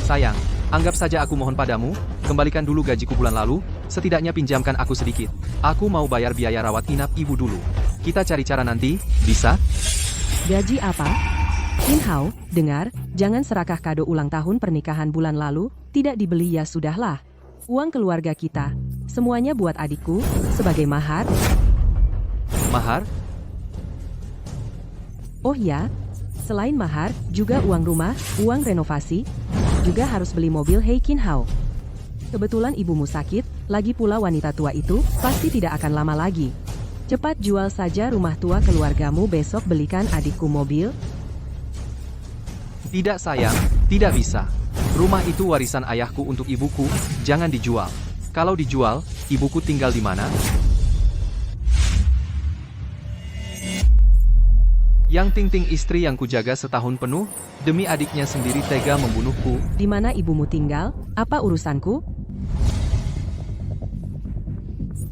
Sayang, anggap saja aku mohon padamu, kembalikan dulu gajiku bulan lalu, setidaknya pinjamkan aku sedikit. Aku mau bayar biaya rawat inap ibu dulu. Kita cari cara nanti, bisa? Gaji apa? Qin Hao, dengar, jangan serakah kado ulang tahun pernikahan bulan lalu, tidak dibeli ya sudahlah. Uang keluarga kita, semuanya buat adikku, sebagai mahar. Mahar? Oh ya, selain mahar, juga uang rumah, uang renovasi, juga harus beli mobil. Hei Qin Hao. Kebetulan ibumu sakit, lagi pula wanita tua itu, pasti tidak akan lama lagi. Cepat jual saja rumah tua keluargamu, besok belikan adikku mobil. Tidak sayang, tidak bisa. Rumah itu warisan ayahku untuk ibuku, jangan dijual. Kalau dijual, ibuku tinggal di mana? Yang Ting-Ting istri yang kujaga setahun penuh, demi adiknya sendiri tega membunuhku. Di mana ibumu tinggal? Apa urusanku?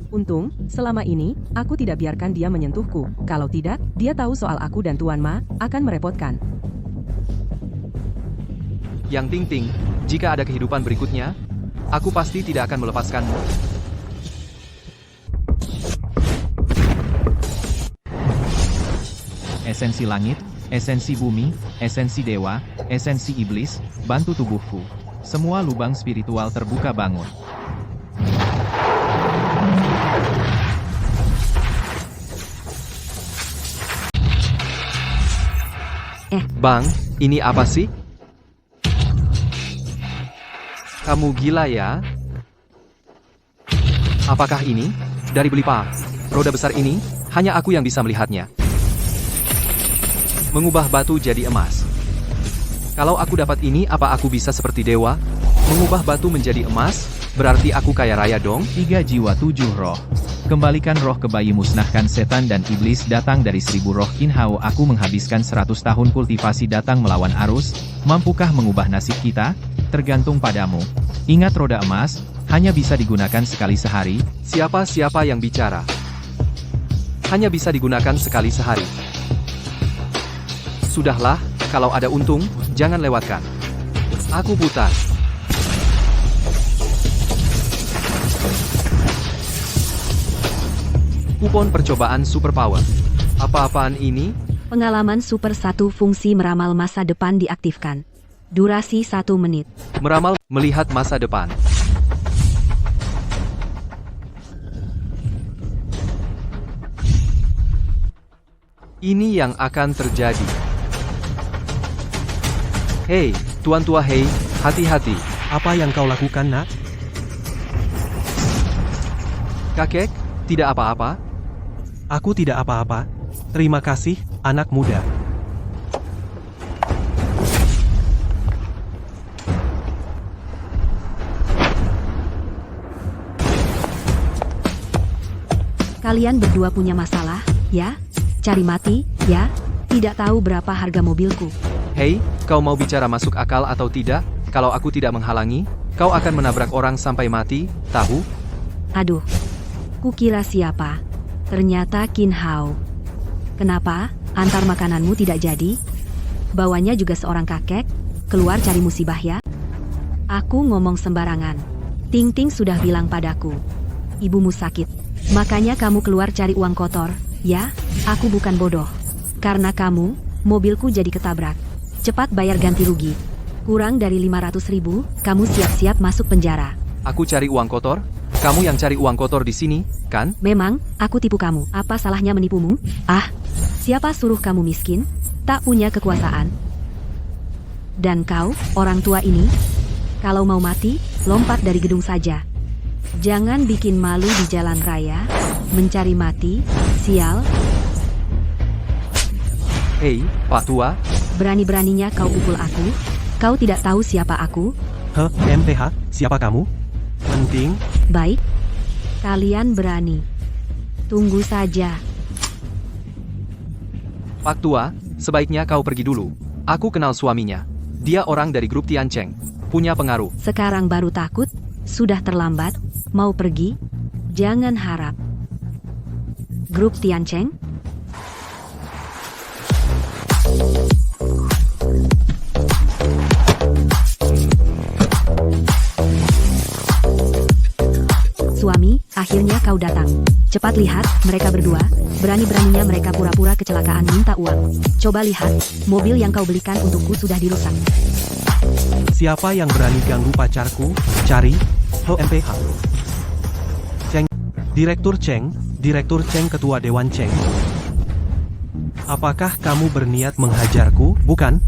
Untung, selama ini, aku tidak biarkan dia menyentuhku. Kalau tidak, dia tahu soal aku dan Tuan Ma, akan merepotkan. Yang Ting-Ting, jika ada kehidupan berikutnya, aku pasti tidak akan melepaskanmu. Esensi langit, esensi bumi, esensi dewa, esensi iblis, bantu tubuhku. Semua lubang spiritual terbuka bangun. Bang, ini apa sih? Kamu gila ya? Apakah ini? Dari beli Pak. Roda besar ini, hanya aku yang bisa melihatnya. Mengubah batu jadi emas. Kalau aku dapat ini, apa aku bisa seperti dewa? Mengubah batu menjadi emas, berarti aku kaya raya dong? 3 jiwa 7 roh. Kembalikan roh ke bayi, musnahkan setan dan iblis datang dari 1000 roh. Qin Hao, aku menghabiskan 100 tahun kultivasi datang melawan arus. Mampukah mengubah nasib kita? Tergantung padamu. Ingat, roda emas hanya bisa digunakan sekali sehari. Siapa yang bicara? Hanya bisa digunakan sekali sehari. Sudahlah, kalau ada untung, jangan lewatkan. Aku buta. Kupon percobaan superpower. Apa-apaan ini? Pengalaman Super 1 fungsi meramal masa depan diaktifkan. Durasi 1 menit. Meramal, melihat masa depan. Ini yang akan terjadi. Hei, Tuan Tua, hei, hati-hati. Apa yang kau lakukan, Nak? Kakek, tidak apa-apa. Aku tidak apa-apa. Terima kasih, anak muda. Kalian berdua punya masalah, ya? Cari mati, ya? Tidak tahu berapa harga mobilku. Hei, kau mau bicara masuk akal atau tidak? Kalau aku tidak menghalangi, kau akan menabrak orang sampai mati, tahu? Aduh, kukira siapa? Ternyata Qin Hao. Kenapa? Antar makananmu tidak jadi? Bawanya juga seorang kakek? Keluar cari musibah ya? Aku ngomong sembarangan. Ting-Ting sudah bilang padaku. Ibumu sakit. Makanya kamu keluar cari uang kotor, ya? Aku bukan bodoh. Karena kamu, mobilku jadi ketabrak. Cepat bayar ganti rugi. Kurang dari 500.000, kamu siap-siap masuk penjara. Aku cari uang kotor? Kamu yang cari uang kotor di sini, kan? Memang, aku tipu kamu. Apa salahnya menipumu? Ah, siapa suruh kamu miskin? Tak punya kekuasaan. Dan kau, orang tua ini? Kalau mau mati, lompat dari gedung saja. Jangan bikin malu di jalan raya, mencari mati, sial. Hei, Pak Tua. Berani-beraninya kau pukul aku? Kau tidak tahu siapa aku? MTH, siapa kamu? Penting. Baik, kalian berani. Tunggu saja. Pak Tua, sebaiknya kau pergi dulu. Aku kenal suaminya. Dia orang dari grup Tiancheng. Punya pengaruh. Sekarang baru takut? Sudah terlambat? Mau pergi? Jangan harap. Grup Tiancheng? Hao datang. Cepat lihat, mereka berdua, berani-beraninya mereka pura-pura kecelakaan minta uang. Coba lihat, mobil yang kau belikan untukku sudah dirusak. Siapa yang berani ganggu pacarku? Cari. Ho MPH. Cheng. Direktur Cheng, Ketua Dewan Cheng. Apakah kamu berniat menghajarku? Bukan.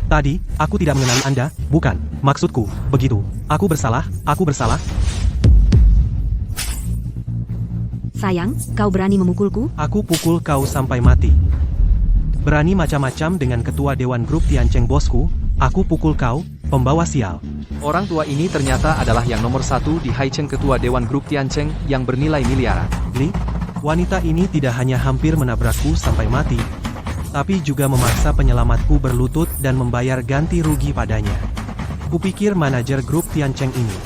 Tadi, aku tidak mengenali Anda. Bukan. Maksudku, begitu. Aku bersalah. Sayang, kau berani memukulku? Aku pukul kau sampai mati. Berani macam-macam dengan Ketua Dewan Grup Tiancheng bosku, aku pukul kau, pembawa sial. Orang tua ini ternyata adalah yang nomor 1 di Haicheng Ketua Dewan Grup Tiancheng yang bernilai miliaran. Li, wanita ini tidak hanya hampir menabrakku sampai mati, tapi juga memaksa penyelamatku berlutut dan membayar ganti rugi padanya. Kupikir manajer grup Tiancheng ini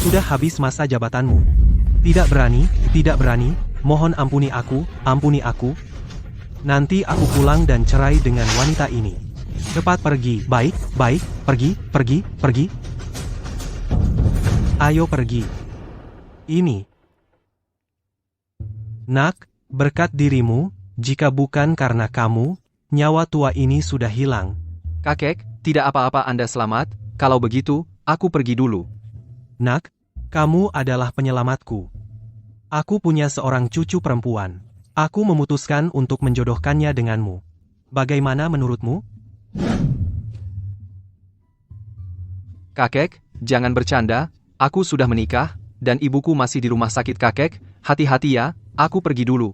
sudah habis masa jabatanmu. Tidak berani, mohon ampuni aku. Nanti aku pulang dan cerai dengan wanita ini. Cepat pergi, baik, pergi. Ayo pergi. Ini. Nak, berkat dirimu, jika bukan karena kamu, nyawa tua ini sudah hilang. Kakek, tidak apa-apa Anda selamat, kalau begitu, aku pergi dulu. Nak, kamu adalah penyelamatku. Aku punya seorang cucu perempuan. Aku memutuskan untuk menjodohkannya denganmu. Bagaimana menurutmu? Kakek, jangan bercanda, aku sudah menikah, dan ibuku masih di rumah sakit kakek, hati-hati ya, aku pergi dulu.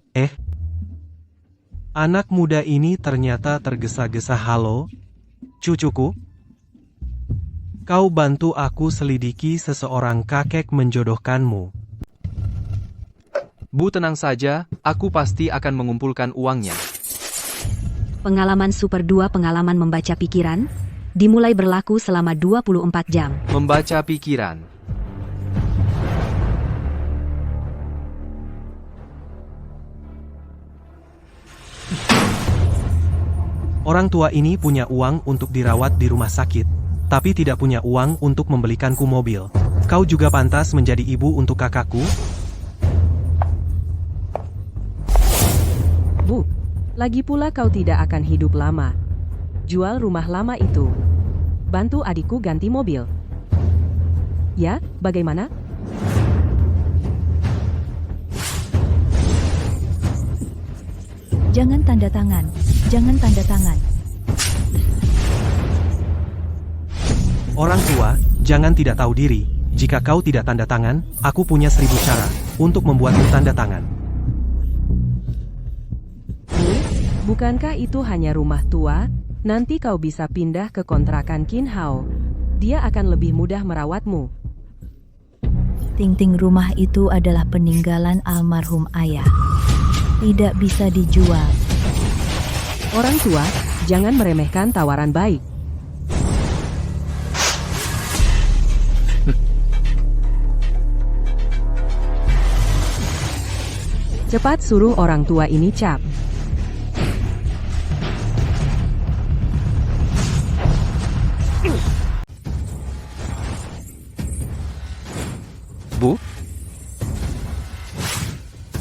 Anak muda ini ternyata tergesa-gesa. Halo, cucuku. Kau bantu aku selidiki seseorang kakek menjodohkanmu. Bu tenang saja, aku pasti akan mengumpulkan uangnya. Pengalaman Super 2 pengalaman membaca pikiran, dimulai berlaku selama 24 jam. Membaca pikiran. Orang tua ini punya uang untuk dirawat di rumah sakit, tapi tidak punya uang untuk membelikanku mobil. Kau juga pantas menjadi ibu untuk kakakku? Bu, lagi pula kau tidak akan hidup lama. Jual rumah lama itu. Bantu adikku ganti mobil. Ya, bagaimana? Jangan tanda tangan. Orang tua, jangan tidak tahu diri. Jika kau tidak tanda tangan, aku punya 1000 cara untuk membuatmu tanda tangan. Bukankah itu hanya rumah tua? Nanti kau bisa pindah ke kontrakan Qin Hao. Dia akan lebih mudah merawatmu. Ting-ting, rumah itu adalah peninggalan almarhum ayah. Tidak bisa dijual. Orang tua, jangan meremehkan tawaran baik. Cepat suruh orang tua ini cap. Bu?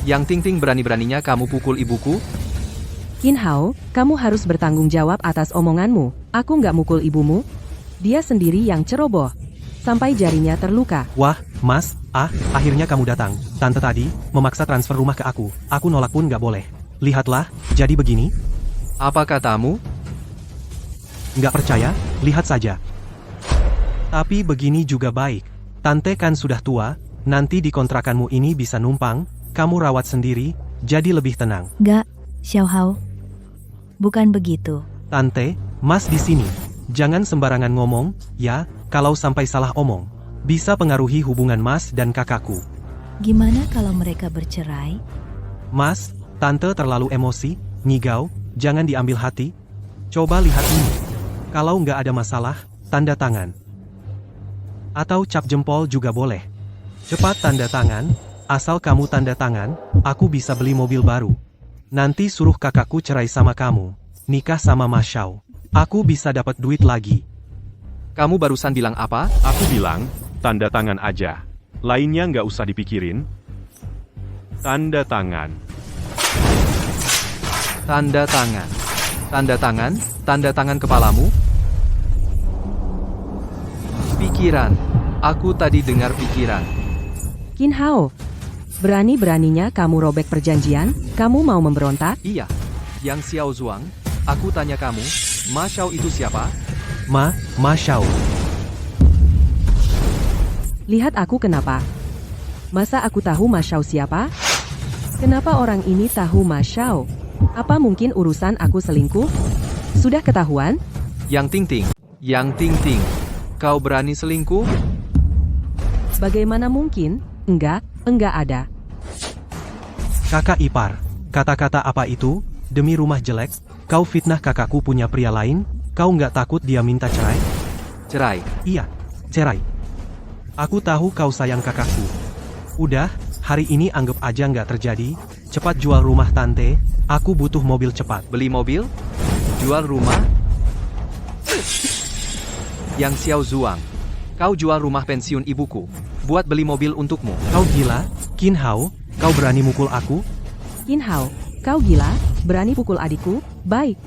Yang Ting-Ting berani-beraninya kamu pukul ibuku? Qin Hao, kamu harus bertanggung jawab atas omonganmu. Aku nggak mukul ibumu. Dia sendiri yang ceroboh. Sampai jarinya terluka. Wah, Mas, akhirnya kamu datang. Tante tadi memaksa transfer rumah ke aku. Aku nolak pun nggak boleh. Lihatlah, jadi begini. Apa katamu? Nggak percaya? Lihat saja. Tapi begini juga baik. Tante kan sudah tua, nanti di kontrakanmu ini bisa numpang, kamu rawat sendiri, jadi lebih tenang. Gak, Xiao Hao. Bukan begitu. Tante, Mas di sini. Jangan sembarangan ngomong, ya, kalau sampai salah omong. Bisa pengaruhi hubungan Mas dan kakakku. Gimana kalau mereka bercerai? Mas, Tante terlalu emosi, ngigau, jangan diambil hati. Coba lihat ini. Kalau nggak ada masalah, tanda tangan. Atau cap jempol juga boleh. Cepat tanda tangan, asal kamu tanda tangan, aku bisa beli mobil baru. Nanti suruh kakakku cerai sama kamu, nikah sama Mas Xiao. Aku bisa dapat duit lagi. Kamu barusan bilang apa? Aku bilang, tanda tangan aja. Lainnya nggak usah dipikirin. Tanda tangan. Tanda tangan. Tanda tangan, tanda tangan kepalamu. Pikiran. Aku tadi dengar pikiran. Qin Hao, berani-beraninya kamu robek perjanjian? Kamu mau memberontak? Iya. Yang Xiao Zhuang, aku tanya kamu, Ma Shao itu siapa? Ma Shao. Lihat aku kenapa? Masa aku tahu Ma Shao siapa? Kenapa orang ini tahu Ma Shao? Apa mungkin urusan aku selingkuh? Sudah ketahuan? Yang Ting Ting. Yang Ting Ting. Kau berani selingkuh? Bagaimana mungkin? Enggak ada. Kakak ipar, kata-kata apa itu? Demi rumah jelek, kau fitnah kakakku punya pria lain? Kau nggak takut dia minta cerai? Cerai. Iya, cerai. Aku tahu kau sayang kakakku. Udah, hari ini anggap aja nggak terjadi. Cepat jual rumah tante, aku butuh mobil cepat. Beli mobil? Jual rumah? Yang Xiao Zhuang. Kau jual rumah pensiun ibuku. Buat beli mobil untukmu. Kau gila, Qin Hao, kau berani mukul aku? Qin Hao, kau gila? Berani pukul adikku? Baik.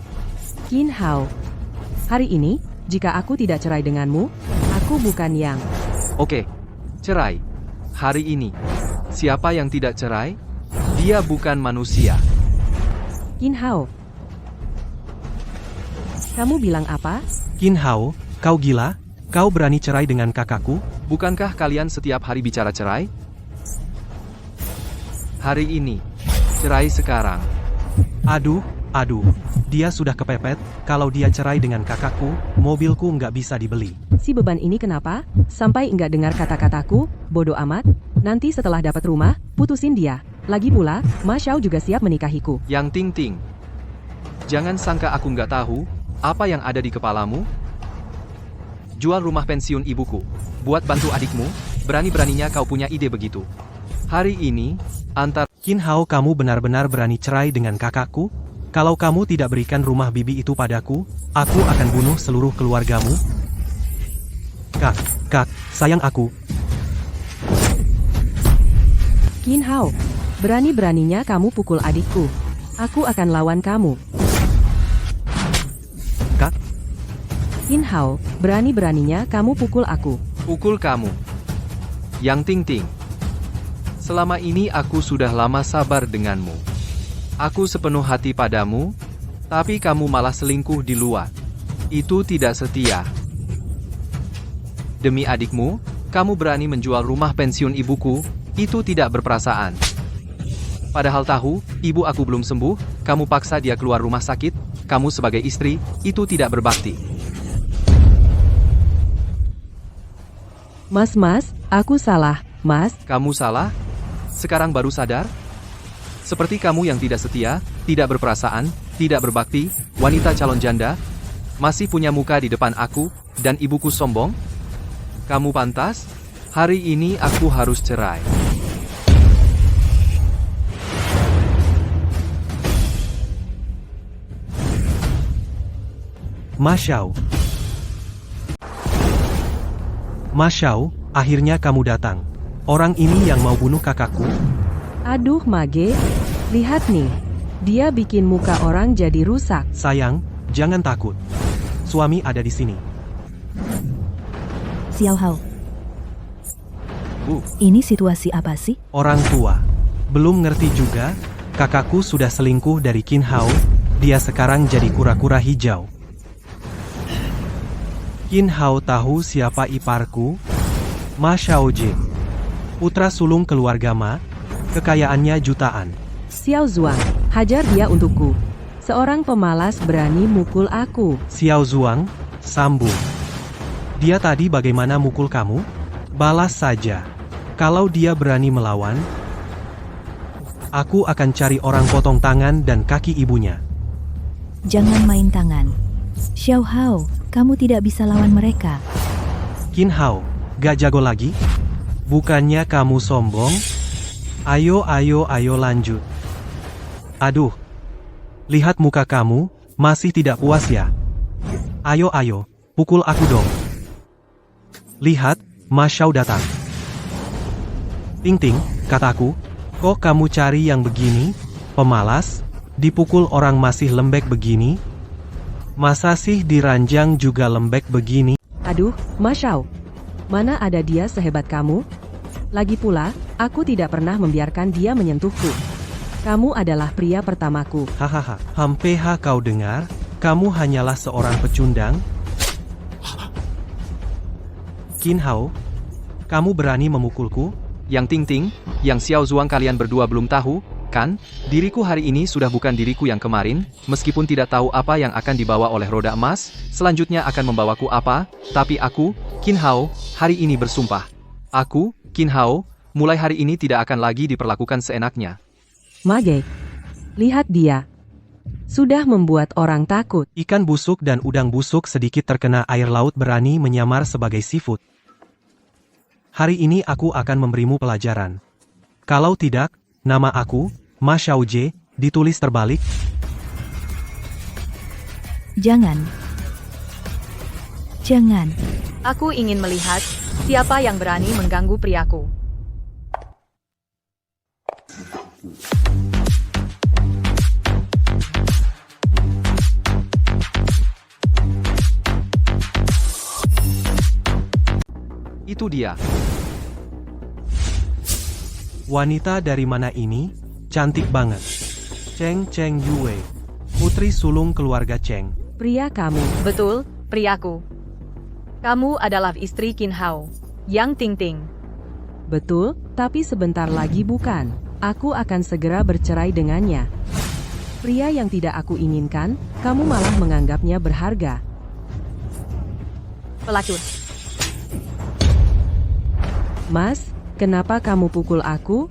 Qin Hao, hari ini, jika aku tidak cerai denganmu, aku bukan yang... Oke. Cerai. Hari ini. Siapa yang tidak cerai? Dia bukan manusia. Qin Hao. Kamu bilang apa? Qin Hao, kau gila? Kau berani cerai dengan kakakku? Bukankah kalian setiap hari bicara cerai? Hari ini. Cerai sekarang. Aduh, dia sudah kepepet. Kalau dia cerai dengan kakakku, mobilku nggak bisa dibeli. Si beban ini kenapa? Sampai enggak dengar kata-kataku? Bodoh amat. Nanti setelah dapat rumah, putusin dia. Lagi pula, Ma Shao juga siap menikahiku. Yang Ting Ting. Jangan sangka aku nggak tahu apa yang ada di kepalamu. Jual rumah pensiun ibuku. Buat bantu adikmu, berani-beraninya kau punya ide begitu. Hari ini, antar... Qin Hao, kamu benar-benar berani cerai dengan kakakku? Kalau kamu tidak berikan rumah bibi itu padaku, aku akan bunuh seluruh keluargamu. Kak, sayang aku. Qin Hao, berani-beraninya kamu pukul adikku. Aku akan lawan kamu. Kak, Qin Hao, berani-beraninya kamu pukul aku. Pukul kamu. Yang Ting Ting. Selama ini aku sudah lama sabar denganmu. Aku sepenuh hati padamu, tapi kamu malah selingkuh di luar. Itu tidak setia. Demi adikmu, kamu berani menjual rumah pensiun ibuku, itu tidak berperasaan. Padahal tahu, ibu aku belum sembuh, kamu paksa dia keluar rumah sakit, kamu sebagai istri, itu tidak berbakti. Mas, aku salah, Mas. Kamu salah? Sekarang baru sadar? Seperti kamu yang tidak setia, tidak berperasaan, tidak berbakti, wanita calon janda, masih punya muka di depan aku, dan ibuku sombong? Kamu pantas? Hari ini aku harus cerai. Ma Shao. Ma Shao, akhirnya kamu datang. Orang ini yang mau bunuh kakakku? Aduh Mage, lihat nih. Dia bikin muka orang jadi rusak. Sayang, jangan takut. Suami ada di sini. Xiao Hao, Bu, ini situasi apa sih? Orang tua. Belum ngerti juga, kakakku sudah selingkuh dari Qin Hao, dia sekarang jadi kura-kura hijau. Qin Hao tahu siapa iparku? Ma Shaojie. Putra sulung keluarga Ma, kekayaannya jutaan. Xiao Zhuang, hajar dia untukku. Seorang pemalas berani mukul aku. Xiao Zhuang, sambung. Dia tadi bagaimana mukul kamu? Balas saja. Kalau dia berani melawan, aku akan cari orang potong tangan dan kaki ibunya. Jangan main tangan. Xiao Hao, kamu tidak bisa lawan mereka. Qin Hao, gak jago lagi? Bukannya kamu sombong? Ayo lanjut. Aduh. Lihat muka kamu, masih tidak puas ya? Ayo, pukul aku dong. Lihat, Ma Shao datang. Ting Ting, kataku, Kok kamu cari yang begini? Pemalas? Dipukul orang masih lembek begini? Masa sih diranjang juga lembek begini? Aduh, Masyao. Mana ada dia sehebat kamu? Lagi pula, aku tidak pernah membiarkan dia menyentuhku. Kamu adalah pria pertamaku. Hahaha, hampeha kau dengar? Kamu hanyalah seorang pecundang? Qin Hao, kamu berani memukulku? Yang Ting Ting, yang Xiao Zuang kalian berdua belum tahu, kan? Diriku hari ini sudah bukan diriku yang kemarin, meskipun tidak tahu apa yang akan dibawa oleh roda emas, selanjutnya akan membawaku apa, tapi aku, Qin Hao, hari ini bersumpah. Aku, Qin Hao, mulai hari ini tidak akan lagi diperlakukan seenaknya. Mage. Lihat dia. Sudah membuat orang takut. Ikan busuk dan udang busuk sedikit terkena air laut berani menyamar sebagai seafood. Hari ini aku akan memberimu pelajaran. Kalau tidak, nama aku, Ma Xiaojie, ditulis terbalik. Jangan. Jangan. Aku ingin melihat siapa yang berani mengganggu priaku. Itu dia. Wanita dari mana ini? Cantik banget. Cheng Cheng Yue. Putri sulung keluarga Cheng. Pria kamu. Betul, priaku. Kamu adalah istri Qin Hao, Yang Ting Ting. Betul, tapi sebentar lagi bukan. Aku akan segera bercerai dengannya. Pria yang tidak aku inginkan, kamu malah menganggapnya berharga. Pelacur. Mas, kenapa kamu pukul aku?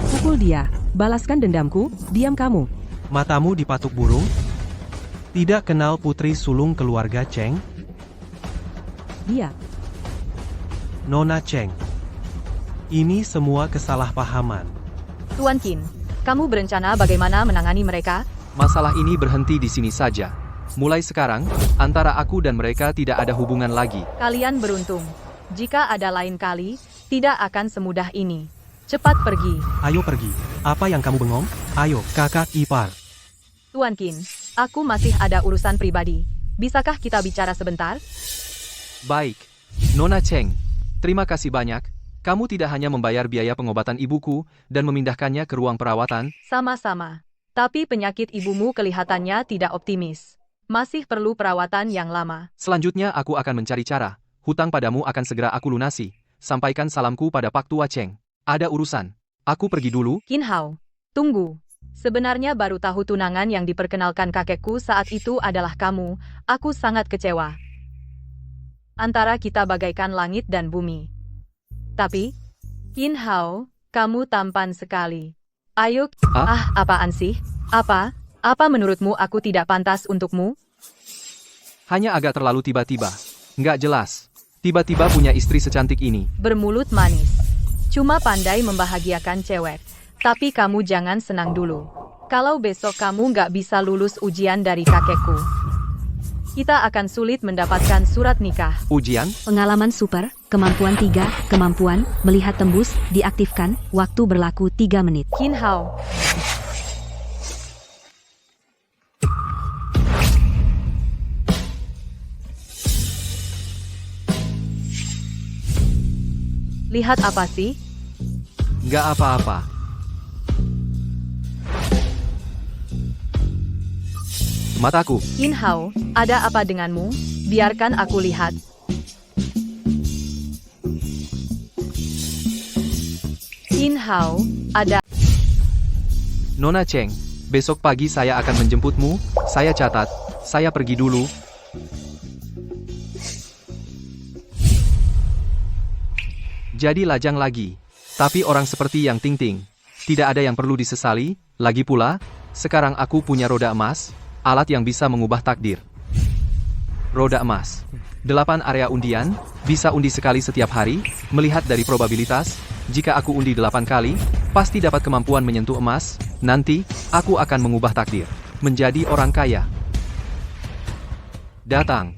Pukul dia. Balaskan dendamku, diam kamu. Matamu dipatuk burung? Tidak kenal putri sulung keluarga Cheng? Dia. Nona Cheng. Ini semua kesalahpahaman. Tuan Qin, kamu berencana bagaimana menangani mereka? Masalah ini berhenti di sini saja. Mulai sekarang, antara aku dan mereka tidak ada hubungan lagi. Kalian beruntung. Jika ada lain kali, tidak akan semudah ini. Cepat pergi. Ayo pergi. Apa yang kamu bengong? Ayo, kakak ipar. Tuan Qin, aku masih ada urusan pribadi. Bisakah kita bicara sebentar? Baik. Nona Cheng, terima kasih banyak. Kamu tidak hanya membayar biaya pengobatan ibuku dan memindahkannya ke ruang perawatan. Sama-sama. Tapi penyakit ibumu kelihatannya tidak optimis. Masih perlu perawatan yang lama. Selanjutnya aku akan mencari cara. Hutang padamu akan segera aku lunasi. Sampaikan salamku pada Pak Tua Cheng. Ada urusan. Aku pergi dulu. Qin Hao, tunggu. Sebenarnya baru tahu tunangan yang diperkenalkan kakekku saat itu adalah kamu. Aku sangat kecewa. Antara kita bagaikan langit dan bumi. Tapi, Qin Hao, kamu tampan sekali. Ayo, apaan sih? Apa menurutmu aku tidak pantas untukmu? Hanya agak terlalu tiba-tiba. Nggak jelas. Tiba-tiba punya istri secantik ini. Bermulut manis. Cuma pandai membahagiakan cewek. Tapi kamu jangan senang dulu. Kalau besok kamu nggak bisa lulus ujian dari kakekku, kita akan sulit mendapatkan surat nikah. Ujian? Pengalaman super, kemampuan 3, kemampuan, melihat tembus, diaktifkan, waktu berlaku 3 menit. Qin Hao. Lihat apa sih? Nggak apa-apa. Mataku. Qin Hao, ada apa denganmu? Biarkan aku lihat. Qin Hao, ada... Nona Cheng, besok pagi saya akan menjemputmu. Saya catat. Saya pergi dulu. Jadi lajang lagi. Tapi orang seperti Yang Ting Ting, tidak ada yang perlu disesali. Lagi pula, sekarang aku punya roda emas, alat yang bisa mengubah takdir. Roda emas. 8 area undian, bisa undi sekali setiap hari, melihat dari probabilitas, jika aku undi 8 kali, pasti dapat kemampuan menyentuh emas, nanti, aku akan mengubah takdir, menjadi orang kaya. Datang.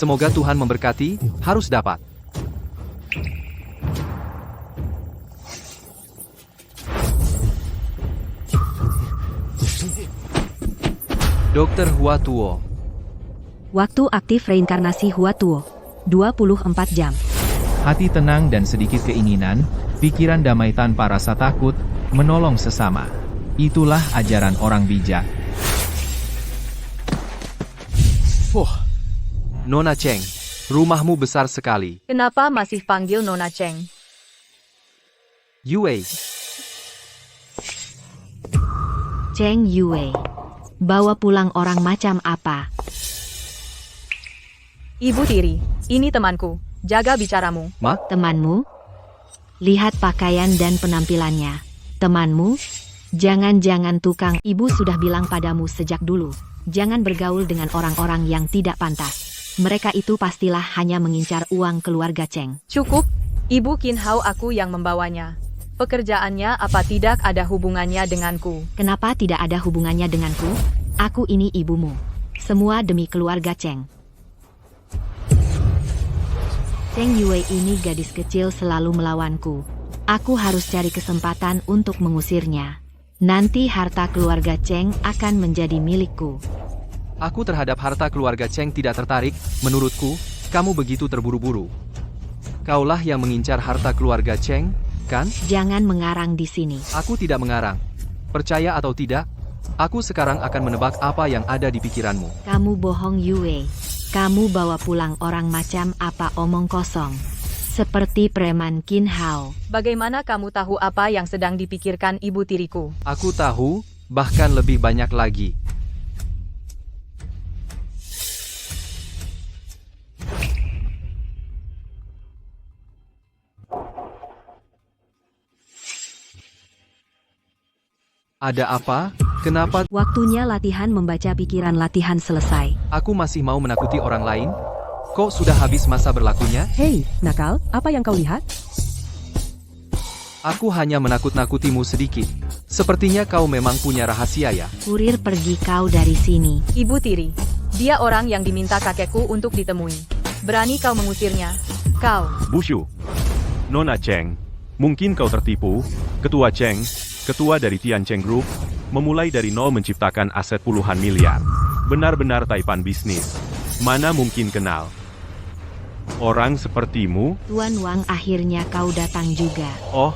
Semoga Tuhan memberkati, harus dapat. Dokter Hua Tuo. Waktu aktif reinkarnasi Hua Tuo. 24 jam. Hati tenang dan sedikit keinginan, pikiran damai tanpa rasa takut, menolong sesama. Itulah ajaran orang bijak. Nona Cheng, rumahmu besar sekali. Kenapa masih panggil Nona Cheng? Yue, Cheng Yue. Bawa pulang orang macam apa? Ibu tiri, ini temanku. Jaga bicaramu. Temanmu? Lihat pakaian dan penampilannya. Temanmu? Jangan-jangan tukang. Ibu sudah bilang padamu sejak dulu. Jangan bergaul dengan orang-orang yang tidak pantas. Mereka itu pastilah hanya mengincar uang keluarga Cheng. Cukup, Ibu Qin Hao aku yang membawanya. Pekerjaannya apa tidak ada hubungannya denganku. Kenapa tidak ada hubungannya denganku? Aku ini ibumu. Semua demi keluarga Cheng. Cheng Yue ini gadis kecil selalu melawanku. Aku harus cari kesempatan untuk mengusirnya. Nanti harta keluarga Cheng akan menjadi milikku. aku terhadap harta keluarga Cheng tidak tertarik. Menurutku, kamu begitu terburu-buru. Kaulah yang mengincar harta keluarga Cheng, kan? Jangan mengarang di sini. Aku tidak mengarang. Percaya atau tidak, aku sekarang akan menebak apa yang ada di pikiranmu. Kamu bohong Yue. Kamu bawa pulang orang macam apa omong kosong. Seperti preman Qin Hao. Bagaimana kamu tahu apa yang sedang dipikirkan ibu tiriku? Aku tahu, bahkan lebih banyak lagi. Ada apa? Kenapa Waktunya latihan membaca pikiran latihan selesai. aku masih mau menakuti orang lain? Kok sudah habis masa berlakunya? Hei, nakal, apa yang kau lihat? Aku hanya menakut-nakutimu sedikit. Sepertinya kau memang punya rahasia ya. Kurir pergi kau dari sini. Ibu tiri, dia orang yang diminta kakekku untuk ditemui. Berani kau mengusirnya? Kau. Bushu. Nona Cheng, mungkin kau tertipu. Ketua Cheng, ketua dari Tian Cheng Group, memulai dari nol menciptakan aset puluhan miliar. Benar-benar taipan bisnis. Mana mungkin kenal? Orang sepertimu? Tuan Wang, akhirnya kau datang juga. Oh,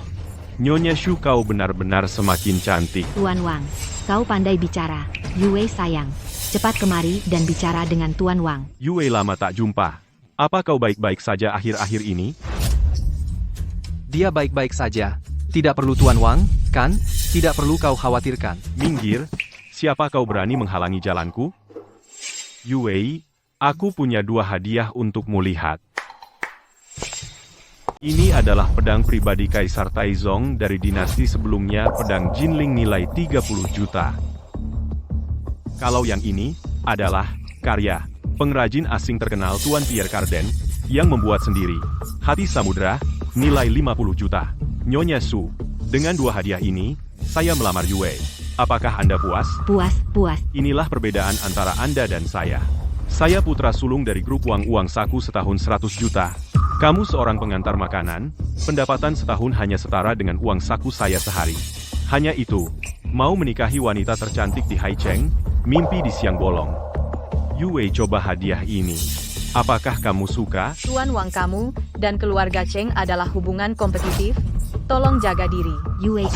Nyonya Shu, kau benar-benar semakin cantik. Tuan Wang, kau pandai bicara. Yue sayang, cepat kemari dan bicara dengan Tuan Wang. Yue, lama tak jumpa. Apa kau baik-baik saja akhir-akhir ini? Dia baik-baik saja. Tidak perlu Tuan Wang, kan? Tidak perlu kau khawatirkan. Minggir, siapa kau berani menghalangi jalanku? Yue, aku punya 2 hadiah untukmu lihat. Ini adalah pedang pribadi Kaisar Taizong dari dinasti sebelumnya, pedang Jinling nilai 30 juta. Kalau yang ini adalah karya pengrajin asing terkenal Tuan Pierre Cardin yang membuat sendiri. Hati Samudra, nilai 50 juta. Nyonya Su, dengan 2 hadiah ini, saya melamar Yue. Apakah Anda puas? Puas. Inilah perbedaan antara Anda dan saya. Saya putra sulung dari grup uang saku setahun 100 juta. Kamu seorang pengantar makanan, pendapatan setahun hanya setara dengan uang saku saya sehari. Hanya itu, mau menikahi wanita tercantik di Haicheng, mimpi di siang bolong. Yue, coba hadiah ini. Apakah kamu suka? Tuan Wang, kamu dan keluarga Cheng adalah hubungan kompetitif? Tolong jaga diri. Yue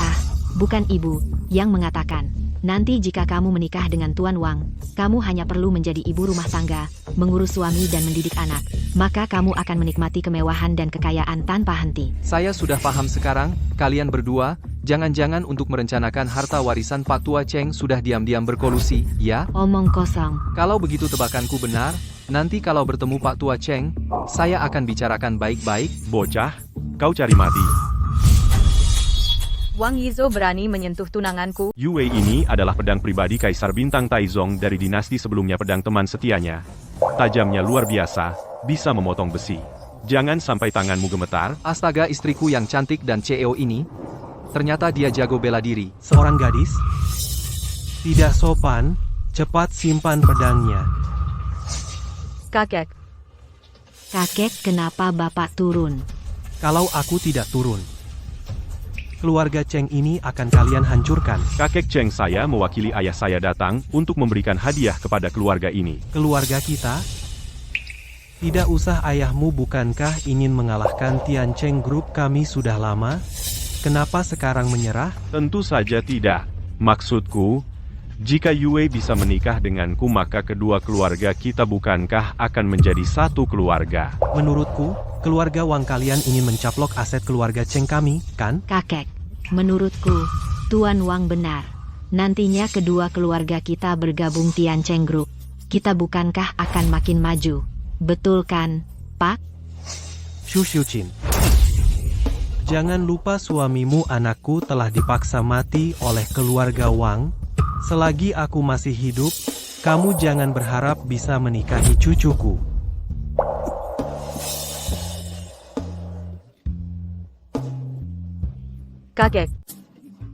bukan ibu, yang mengatakan. Nanti jika kamu menikah dengan Tuan Wang, kamu hanya perlu menjadi ibu rumah tangga, mengurus suami dan mendidik anak. Maka kamu akan menikmati kemewahan dan kekayaan tanpa henti. Saya sudah paham sekarang, kalian berdua, jangan-jangan untuk merencanakan harta warisan Pak Tua Cheng sudah diam-diam berkolusi, ya? Omong kosong. Kalau begitu tebakanku benar, nanti kalau bertemu Pak Tua Cheng, saya akan bicarakan baik-baik. Bocah, kau cari mati. Wang Yizo berani menyentuh tunanganku. Yue, ini adalah pedang pribadi Kaisar Bintang Taizong dari dinasti sebelumnya, pedang teman setianya. Tajamnya luar biasa, bisa memotong besi. Jangan sampai tanganmu gemetar. Astaga, istriku yang cantik dan CEO ini, ternyata dia jago bela diri. Seorang gadis? Tidak sopan, cepat simpan pedangnya. Kakek, Kakek, kenapa Bapak turun? Kalau aku tidak turun, Keluarga Cheng ini akan kalian hancurkan. Kakek Cheng saya mewakili ayah saya datang untuk memberikan hadiah kepada keluarga ini. Keluarga kita? Tidak usah ayahmu, bukankah ingin mengalahkan Tian Cheng Group kami sudah lama? Kenapa sekarang menyerah? Tentu saja tidak. Maksudku, jika Yue bisa menikah denganku maka kedua keluarga kita bukankah akan menjadi satu keluarga? Menurutku, keluarga Wang kalian ingin mencaplok aset keluarga Cheng kami, kan? Kakek, menurutku, Tuan Wang benar. Nantinya kedua keluarga kita bergabung Tian Cheng Group. Kita bukankah akan makin maju? Betul kan, Pak? Shu Xiuqin. Jangan lupa suamimu anakku telah dipaksa mati oleh keluarga Wang. Selagi aku masih hidup, kamu jangan berharap bisa menikahi cucuku. Kakek,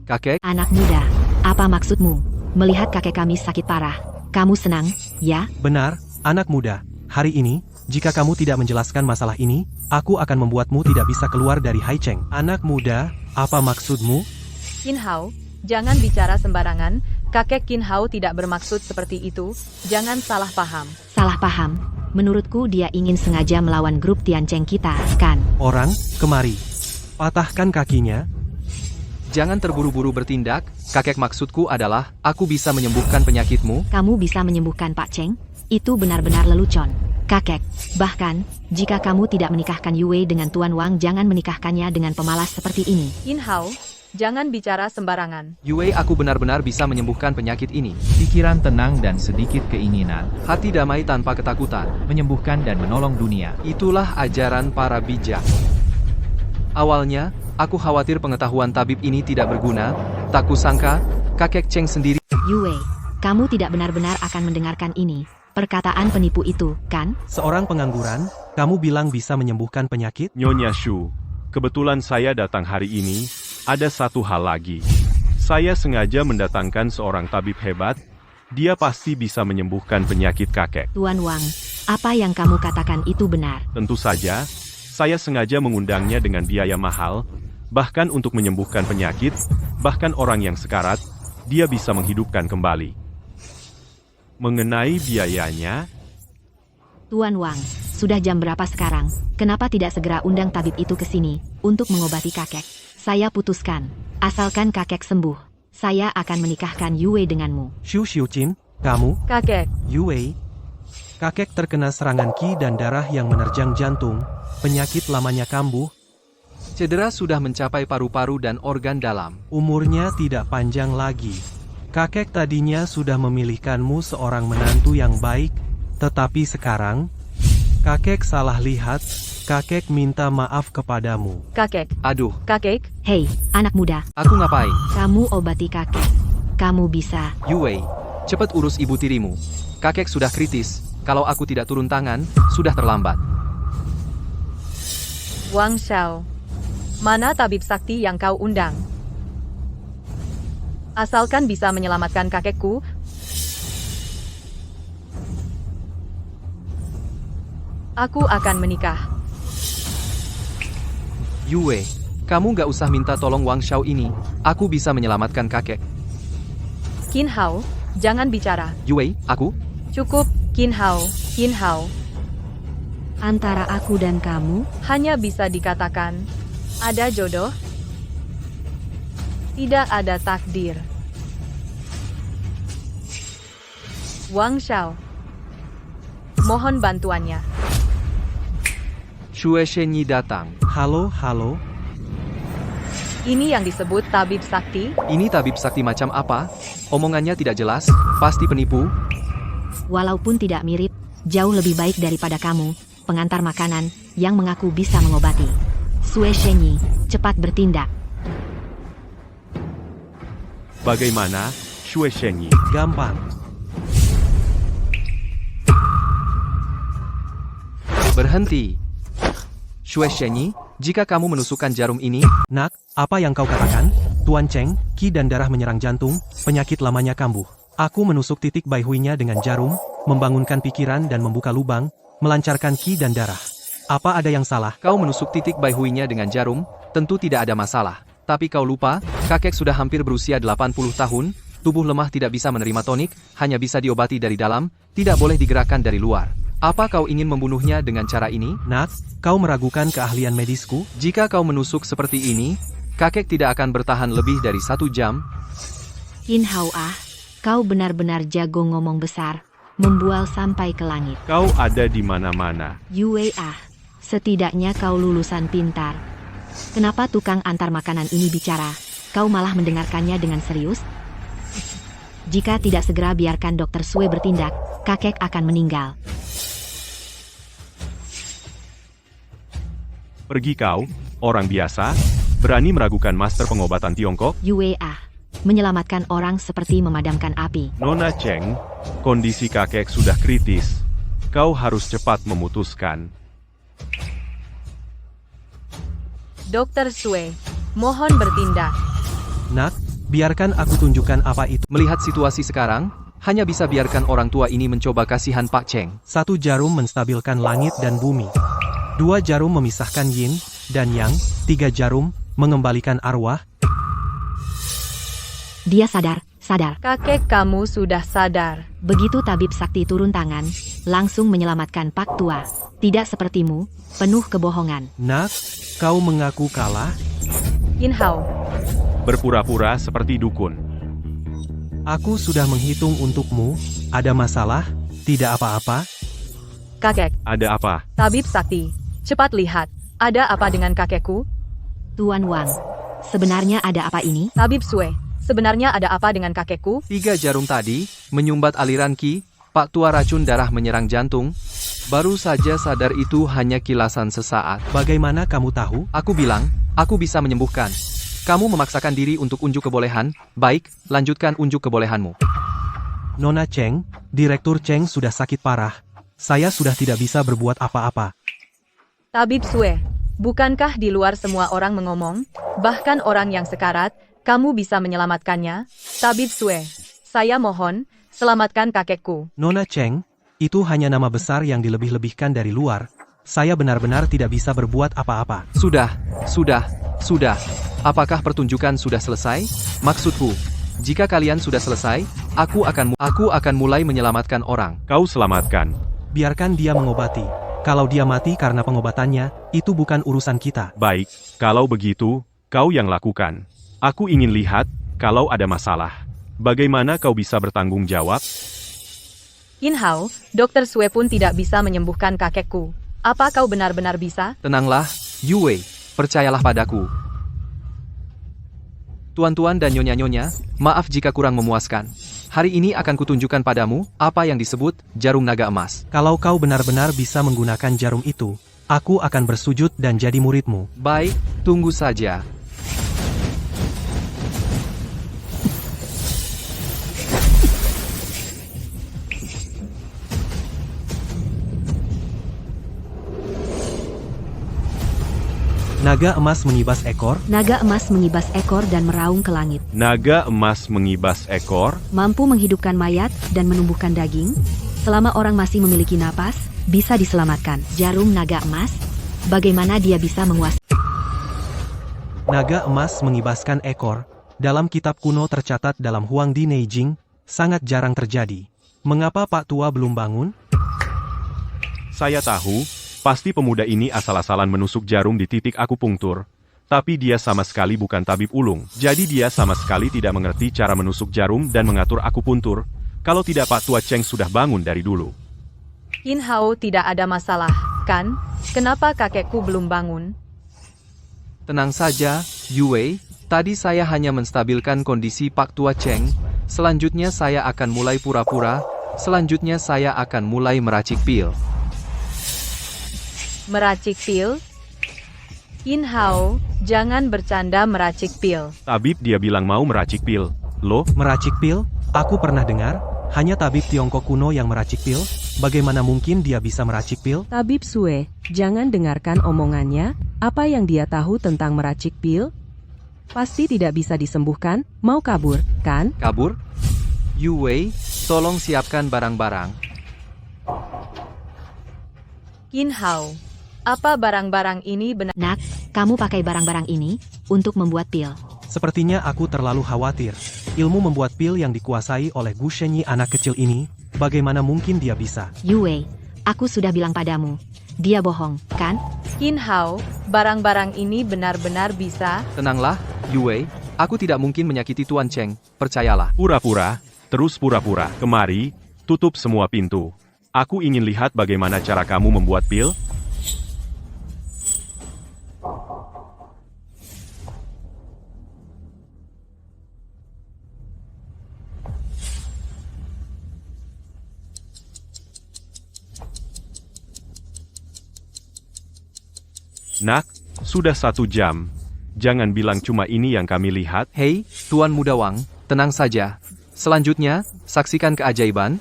Kakek, Anak muda, apa maksudmu? Melihat kakek kami sakit parah, kamu senang, ya? Benar, anak muda. Hari ini, jika kamu tidak menjelaskan masalah ini, aku akan membuatmu tidak bisa keluar dari Haicheng. Anak muda, apa maksudmu? Qin Hao, jangan bicara sembarangan. Kakek Qin Hao tidak bermaksud seperti itu. Jangan salah paham. Salah paham. Menurutku dia ingin sengaja melawan grup Tian Cheng kita, kan? Orang, kemari. Patahkan kakinya. jangan terburu-buru bertindak. Kakek, maksudku adalah, aku bisa menyembuhkan penyakitmu. Kamu bisa menyembuhkan Pak Cheng? Itu benar-benar lelucon. Kakek, bahkan, jika kamu tidak menikahkan Yue dengan Tuan Wang, jangan menikahkannya dengan pemalas seperti ini. Qin Hao, jangan bicara sembarangan. Yue, aku benar-benar bisa menyembuhkan penyakit ini. Pikiran tenang dan sedikit keinginan, Hati damai tanpa ketakutan. menyembuhkan dan menolong dunia. Itulah ajaran para bijak. Awalnya, aku khawatir pengetahuan tabib ini tidak berguna. Tak kusangka, kakek Cheng sendiri. Yue, kamu tidak benar-benar akan mendengarkan ini. Perkataan penipu itu, kan? Seorang pengangguran, kamu bilang bisa menyembuhkan penyakit? Nyonya Shu, kebetulan saya datang hari ini, ada satu hal lagi. Saya sengaja mendatangkan seorang tabib hebat, dia pasti bisa menyembuhkan penyakit kakek. Tuan Wang, apa yang kamu katakan itu benar. Tentu saja, saya sengaja mengundangnya dengan biaya mahal, bahkan untuk menyembuhkan penyakit, bahkan orang yang sekarat, dia bisa menghidupkan kembali. Mengenai biayanya, Tuan Wang, sudah jam berapa sekarang? Kenapa tidak segera undang tabib itu ke sini untuk mengobati kakek? Saya putuskan, asalkan kakek sembuh, saya akan menikahkan Yue denganmu. Shu Xiuqin, kamu, Kakek, Yue. Kakek terkena serangan ki dan darah yang menerjang jantung, penyakit lamanya kambuh, Cedera sudah mencapai paru-paru dan organ dalam. umurnya tidak panjang lagi. Kakek tadinya sudah memilihkanmu seorang menantu yang baik, tetapi sekarang, kakek salah lihat, kakek minta maaf kepadamu. kakek, Aduh, kakek, Hei, anak muda, aku ngapain? kamu obati kakek. Kamu bisa. Yue, cepat urus ibu tirimu. Kakek sudah kritis. Kalau aku tidak turun tangan, sudah terlambat. Wang Xiao. Mana tabib sakti yang kau undang? Asalkan bisa menyelamatkan kakekku, aku akan menikah. Yue, kamu nggak usah minta tolong Wang Xiao ini. Aku bisa menyelamatkan kakek. Qin Hao, jangan bicara. Yue, aku? Cukup, Qin Hao. Qin Hao, Antara aku dan kamu, hanya bisa dikatakan, ada jodoh, tidak ada takdir. Wang Xiao, mohon bantuannya. Xue Shenyi datang. Halo, halo, Ini yang disebut tabib sakti. Ini tabib sakti macam apa? Omongannya tidak jelas, pasti penipu. walaupun tidak mirip, jauh lebih baik daripada kamu, pengantar makanan, yang mengaku bisa mengobati. Sue Shenyi, cepat bertindak. bagaimana, Xue Shenyi? gampang. Berhenti. Xue Shenyi, jika kamu menusukkan jarum ini, Nak, apa yang kau katakan? Tuan Cheng, ki dan darah menyerang jantung, penyakit lamanya kambuh. Aku menusuk titik baihuinya dengan jarum, membangunkan pikiran dan membuka lubang, melancarkan ki dan darah. Apa ada yang salah? kau menusuk titik baihuinya dengan jarum, tentu tidak ada masalah. Tapi kau lupa, kakek sudah hampir berusia 80 tahun, tubuh lemah tidak bisa menerima tonik, hanya bisa diobati dari dalam, tidak boleh digerakkan dari luar. Apa kau ingin membunuhnya dengan cara ini? Nak, kau meragukan keahlian medisku? Jika kau menusuk seperti ini, kakek tidak akan bertahan lebih dari 1 jam. Qin Hao kau benar-benar jago ngomong besar, membual sampai ke langit. Kau ada di mana-mana. Yue setidaknya kau lulusan pintar. Kenapa tukang antar makanan ini bicara? Kau malah mendengarkannya dengan serius? Jika tidak segera biarkan Dr. Sue bertindak, kakek akan meninggal. Pergi kau, orang biasa, berani meragukan master pengobatan Tiongkok? Yue menyelamatkan orang seperti memadamkan api. Nona Cheng, kondisi kakek sudah kritis. Kau harus cepat memutuskan. Dr. Sue, mohon bertindak. Nak, biarkan aku tunjukkan apa itu. Melihat situasi sekarang, hanya bisa biarkan orang tua ini mencoba kasihan Pak Cheng. 1 jarum menstabilkan langit dan bumi. 2 jarum memisahkan yin dan yang. 3 jarum mengembalikan arwah. Dia sadar. Kakek kamu sudah sadar. Begitu tabib sakti turun tangan, langsung menyelamatkan Pak Tua. Tidak sepertimu, penuh kebohongan. Nak, kau mengaku kalah? Qin Hao, Berpura-pura seperti dukun. Aku sudah menghitung untukmu. Ada masalah? Tidak apa-apa? kakek, Ada apa? tabib sakti. Cepat lihat, ada apa dengan kakekku? Tuan Wang, sebenarnya ada apa ini? Tabib Sue, sebenarnya ada apa dengan kakekku? 3 jarum tadi, menyumbat aliran Qi, Pak Tua racun darah menyerang jantung. Baru saja sadar itu hanya kilasan sesaat. Bagaimana kamu tahu? Aku bilang, aku bisa menyembuhkan. Kamu memaksakan diri untuk unjuk kebolehan, baik, lanjutkan unjuk kebolehanmu. Nona Cheng, Direktur Cheng sudah sakit parah. Saya sudah tidak bisa berbuat apa-apa. Tabib Sue, bukankah di luar semua orang mengomong, bahkan orang yang sekarat, kamu bisa menyelamatkannya? Tabib Sue, saya mohon, selamatkan kakekku. Nona Cheng, itu hanya nama besar yang dilebih-lebihkan dari luar. Saya benar-benar tidak bisa berbuat apa-apa. Sudah. Apakah pertunjukan sudah selesai? Maksudku, jika kalian sudah selesai, aku akan mulai menyelamatkan orang. Kau selamatkan. Biarkan dia mengobati. Kalau dia mati karena pengobatannya, itu bukan urusan kita. Baik, kalau begitu, kau yang lakukan. Aku ingin lihat, kalau ada masalah. Bagaimana kau bisa bertanggung jawab? Qin Hao, Dr. Sue pun tidak bisa menyembuhkan kakekku. Apa kau benar-benar bisa? Tenanglah, Yue, percayalah padaku. Tuan-tuan dan nyonya-nyonya, maaf jika kurang memuaskan. Hari ini akan kutunjukkan padamu, apa yang disebut, jarum naga emas. Kalau kau benar-benar bisa menggunakan jarum itu, aku akan bersujud dan jadi muridmu. Baik, tunggu saja. Naga emas mengibas ekor. Naga emas mengibas ekor dan meraung ke langit. Naga emas mengibas ekor. Mampu menghidupkan mayat dan menumbuhkan daging. Selama orang masih memiliki napas, bisa diselamatkan. Jarum naga emas, bagaimana dia bisa menguasai? Naga emas mengibaskan ekor. Dalam kitab kuno tercatat dalam Huangdi Neijing, sangat jarang terjadi. Mengapa Pak Tua belum bangun? Saya tahu, pasti pemuda ini asal-asalan menusuk jarum di titik akupunktur. Tapi dia sama sekali bukan tabib ulung. Jadi dia sama sekali tidak mengerti cara menusuk jarum dan mengatur akupuntur. Kalau tidak Pak Tua Cheng sudah bangun dari dulu. Qin Hao tidak ada masalah, kan? Kenapa kakekku belum bangun? Tenang saja, Yue, tadi saya hanya menstabilkan kondisi Pak Tua Cheng. Selanjutnya saya akan mulai pura-pura, selanjutnya saya akan mulai meracik pil. Meracik pil? Qin Hao, jangan bercanda meracik pil. Tabib dia bilang mau meracik pil. Loh, Meracik pil? Aku pernah dengar, hanya tabib Tiongkok kuno yang meracik pil. Bagaimana mungkin dia bisa meracik pil? Tabib Sue, jangan dengarkan omongannya. Apa yang dia tahu tentang meracik pil? Pasti tidak bisa disembuhkan, mau kabur, kan? Kabur? Yue, tolong siapkan barang-barang. Qin Hao, apa barang-barang ini benar? Nak, kamu pakai barang-barang ini? untuk membuat pil. Sepertinya aku terlalu khawatir. Ilmu membuat pil yang dikuasai oleh Gu Shenyi anak kecil ini, bagaimana mungkin dia bisa? Yue, aku sudah bilang padamu. Dia bohong, kan? Qin Hao, barang-barang ini benar-benar bisa. Tenanglah, Yue. Aku tidak mungkin menyakiti Tuan Cheng, percayalah. Pura-pura, terus pura-pura. Kemari, tutup semua pintu. Aku ingin lihat bagaimana cara kamu membuat pil. Nak, sudah 1 jam. Jangan bilang cuma ini yang kami lihat. Hei, Tuan Muda Wang, tenang saja. Selanjutnya, saksikan keajaiban.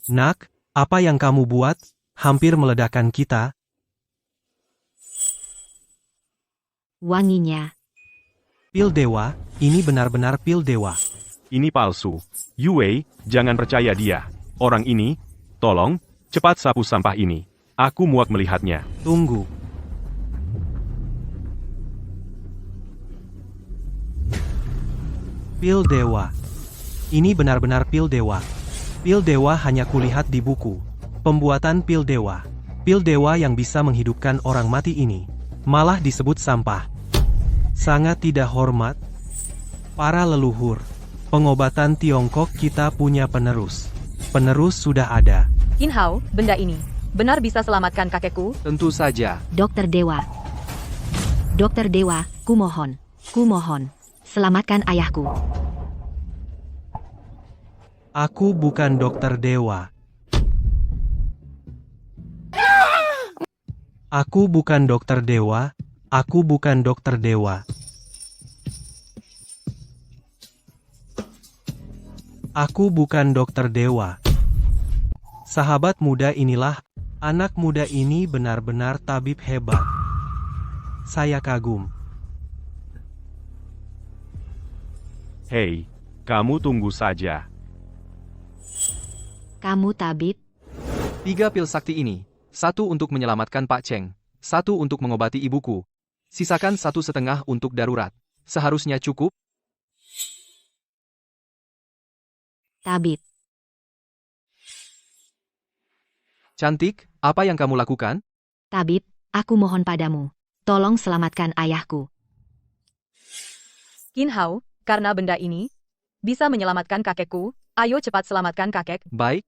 Nak, apa yang kamu buat? Hampir meledakkan kita. Wanginya. Pil dewa, ini benar-benar pil dewa. Ini palsu. Yue, jangan percaya dia. Orang ini, tolong, cepat sapu sampah ini. Aku muak melihatnya. Tunggu. Pil dewa. Ini benar-benar pil dewa. Pil dewa hanya kulihat di buku. Pembuatan pil dewa. Pil dewa yang bisa menghidupkan orang mati ini. Malah disebut sampah. Sangat tidak hormat. Para leluhur. Pengobatan Tiongkok kita punya penerus. Penerus sudah ada. Qin Hao, benda ini benar bisa selamatkan kakekku? Tentu saja. Dokter Dewa. Dokter Dewa, kumohon. Kumohon. Selamatkan ayahku. Aku bukan dokter dewa. Aku bukan dokter dewa. Aku bukan dokter dewa. Aku bukan dokter dewa. Sahabat muda inilah, anak muda ini benar-benar tabib hebat. Saya kagum. Hei, kamu tunggu saja. Kamu tabib? 3 pil sakti ini. 1 untuk menyelamatkan Pak Cheng. 1 untuk mengobati ibuku. Sisakan 1,5 untuk darurat. Seharusnya cukup. Tabib. Cantik, apa yang kamu lakukan? Tabib, aku mohon padamu. Tolong selamatkan ayahku. Qin Hao, karena benda ini bisa menyelamatkan kakekku, ayo cepat selamatkan kakek. Baik.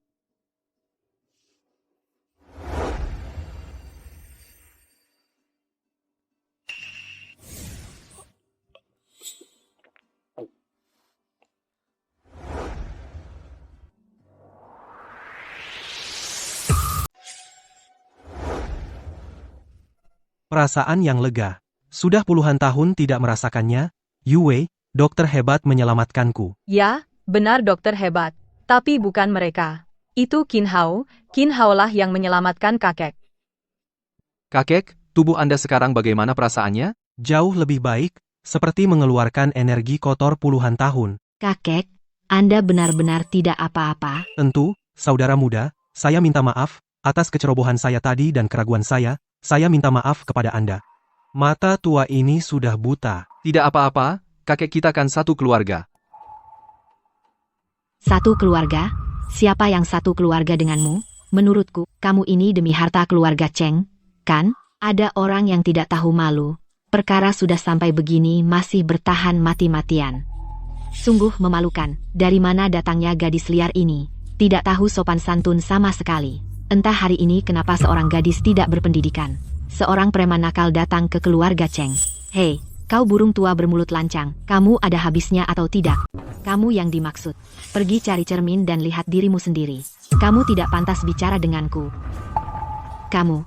Perasaan yang lega. Sudah puluhan tahun tidak merasakannya. Yue, dokter hebat menyelamatkanku. Ya, benar dokter hebat. Tapi bukan mereka. Itu Qin Hao. Qin Hao lah yang menyelamatkan kakek. Kakek, tubuh Anda sekarang bagaimana perasaannya? Jauh lebih baik, seperti mengeluarkan energi kotor puluhan tahun. Kakek, Anda benar-benar tidak apa-apa. Tentu, saudara muda, saya minta maaf atas kecerobohan saya tadi dan keraguan saya. Saya minta maaf kepada Anda. Mata tua ini sudah buta. Tidak apa-apa, kakek kita kan satu keluarga. Satu keluarga? Siapa yang satu keluarga denganmu? Menurutku, kamu ini demi harta keluarga Cheng, kan? Ada orang yang tidak tahu malu. Perkara sudah sampai begini masih bertahan mati-matian. Sungguh memalukan. Dari mana datangnya gadis liar ini? Tidak tahu sopan santun sama sekali. Entah hari ini kenapa seorang gadis tidak berpendidikan. Seorang preman nakal datang ke keluarga Cheng. Hei, kau burung tua bermulut lancang. Kamu ada habisnya atau tidak? Kamu yang dimaksud. Pergi cari cermin dan lihat dirimu sendiri. Kamu tidak pantas bicara denganku. Kamu.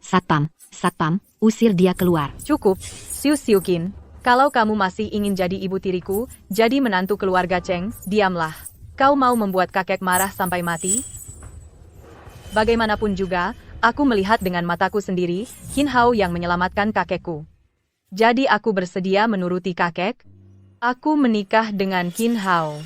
Satpam, Satpam, usir dia keluar. Cukup, Siu Qin. Kalau kamu masih ingin jadi ibu tiriku, jadi menantu keluarga Cheng, diamlah. Kau mau membuat kakek marah sampai mati? Bagaimanapun juga, aku melihat dengan mataku sendiri, Qin Hao yang menyelamatkan kakekku. Jadi aku bersedia menuruti kakek. Aku menikah dengan Qin Hao.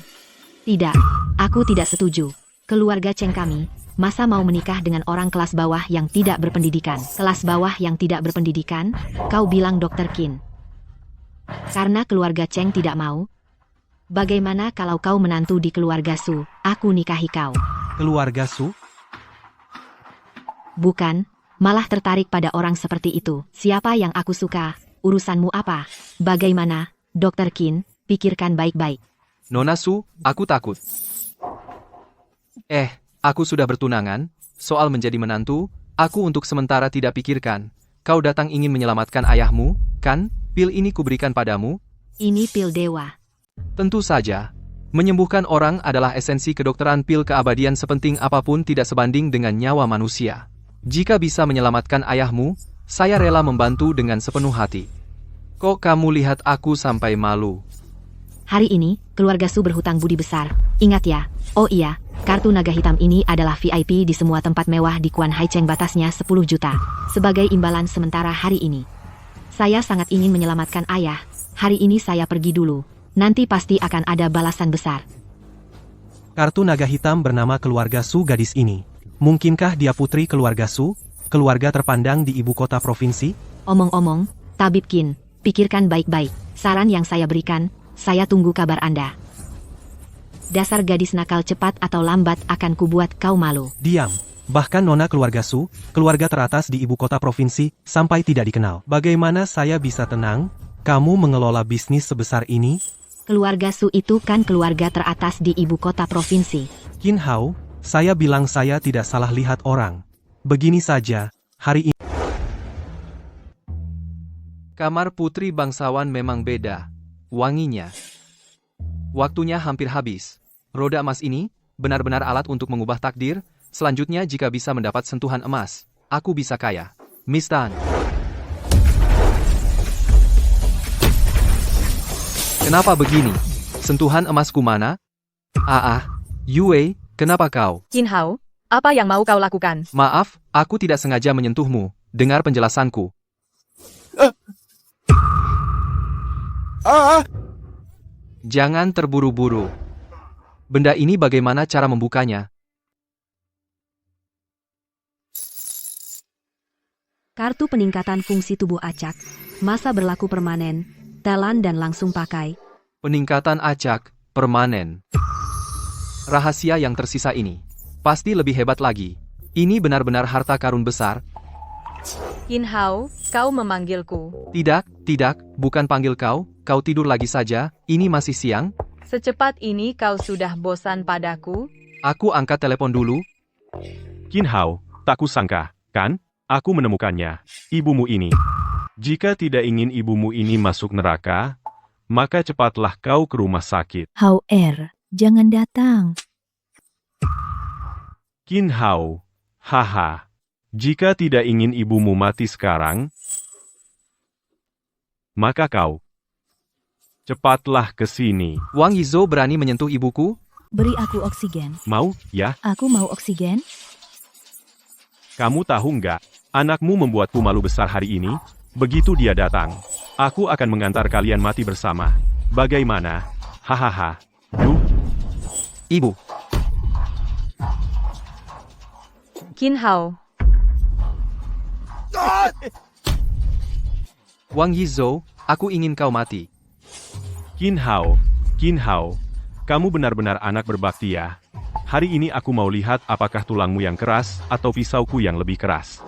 Tidak, aku tidak setuju. Keluarga Cheng kami, masa mau menikah dengan orang kelas bawah yang tidak berpendidikan? Kelas bawah yang tidak berpendidikan? Kau bilang Dr. Qin. Karena keluarga Cheng tidak mau? Bagaimana kalau kau menantu di keluarga Su, aku nikahi kau? Keluarga Su? Bukan, malah tertarik pada orang seperti itu. Siapa yang aku suka? Urusanmu apa? Bagaimana, Dr. Qin? Pikirkan baik-baik. Nona Su, aku takut. Aku sudah bertunangan, soal menjadi menantu, aku untuk sementara tidak pikirkan. Kau datang ingin menyelamatkan ayahmu, kan? Pil ini kuberikan padamu? Ini pil dewa. Tentu saja. Menyembuhkan orang adalah esensi kedokteran. Pil keabadian sepenting apapun tidak sebanding dengan nyawa manusia. Jika bisa menyelamatkan ayahmu, saya rela membantu dengan sepenuh hati. Kok kamu lihat aku sampai malu? Hari ini, keluarga Su berhutang budi besar. Ingat ya. Oh iya, kartu naga hitam ini adalah VIP di semua tempat mewah di Quan Hai Cheng, batasnya 10 juta. Sebagai imbalan sementara hari ini. Saya sangat ingin menyelamatkan ayah. Hari ini saya pergi dulu. Nanti pasti akan ada balasan besar. Kartu naga hitam bernama keluarga Su gadis ini. Mungkinkah dia putri keluarga Su? Keluarga terpandang di ibu kota provinsi? Omong-omong, Tabib Qin, pikirkan baik-baik. Saran yang saya berikan, saya tunggu kabar Anda. Dasar gadis nakal, cepat atau lambat akan kubuat kau malu. Diam. Bahkan nona keluarga Su, keluarga teratas di ibu kota provinsi, sampai tidak dikenal. Bagaimana saya bisa tenang? Kamu mengelola bisnis sebesar ini? Keluarga Su itu kan keluarga teratas di ibu kota provinsi. Qin Hao, saya bilang saya tidak salah lihat orang. Begini saja, hari ini... Kamar putri bangsawan memang beda. Wanginya. Waktunya hampir habis. Roda emas ini, benar-benar alat untuk mengubah takdir. Selanjutnya jika bisa mendapat sentuhan emas, aku bisa kaya. Miss Tan. Kenapa begini? Sentuhan emasku mana? Yue, kenapa kau? Qin Hao, apa yang mau kau lakukan? Maaf, aku tidak sengaja menyentuhmu. Dengar penjelasanku. Jangan terburu-buru. Benda ini bagaimana cara membukanya? Kartu peningkatan fungsi tubuh acak. Masa berlaku permanen. Telan dan langsung pakai. Peningkatan acak, permanen. Rahasia yang tersisa ini pasti lebih hebat lagi. Ini benar-benar harta karun besar. Qin Hao, kau memanggilku. Tidak, bukan panggil kau. Kau tidur lagi saja, ini masih siang. Secepat ini kau sudah bosan padaku? Aku angkat telepon dulu. Qin Hao, tak kusangka, kan? Aku menemukannya. Ibumu ini. Jika tidak ingin ibumu ini masuk neraka, maka cepatlah kau ke rumah sakit. Hao jangan datang. Qin Hao, haha. Jika tidak ingin ibumu mati sekarang, maka kau cepatlah ke sini. Wang Yizhou berani menyentuh ibuku? Beri aku oksigen. Mau, ya? Aku mau oksigen. Kamu tahu nggak? Anakmu membuatku malu besar hari ini. Begitu dia datang, aku akan mengantar kalian mati bersama. Bagaimana? Hahaha. Duh. Ibu. Qin Hao, Wang Yizhou, aku ingin kau mati. Qin Hao, kamu benar-benar anak berbakti ya. Hari ini aku mau lihat apakah tulangmu yang keras atau pisauku yang lebih keras.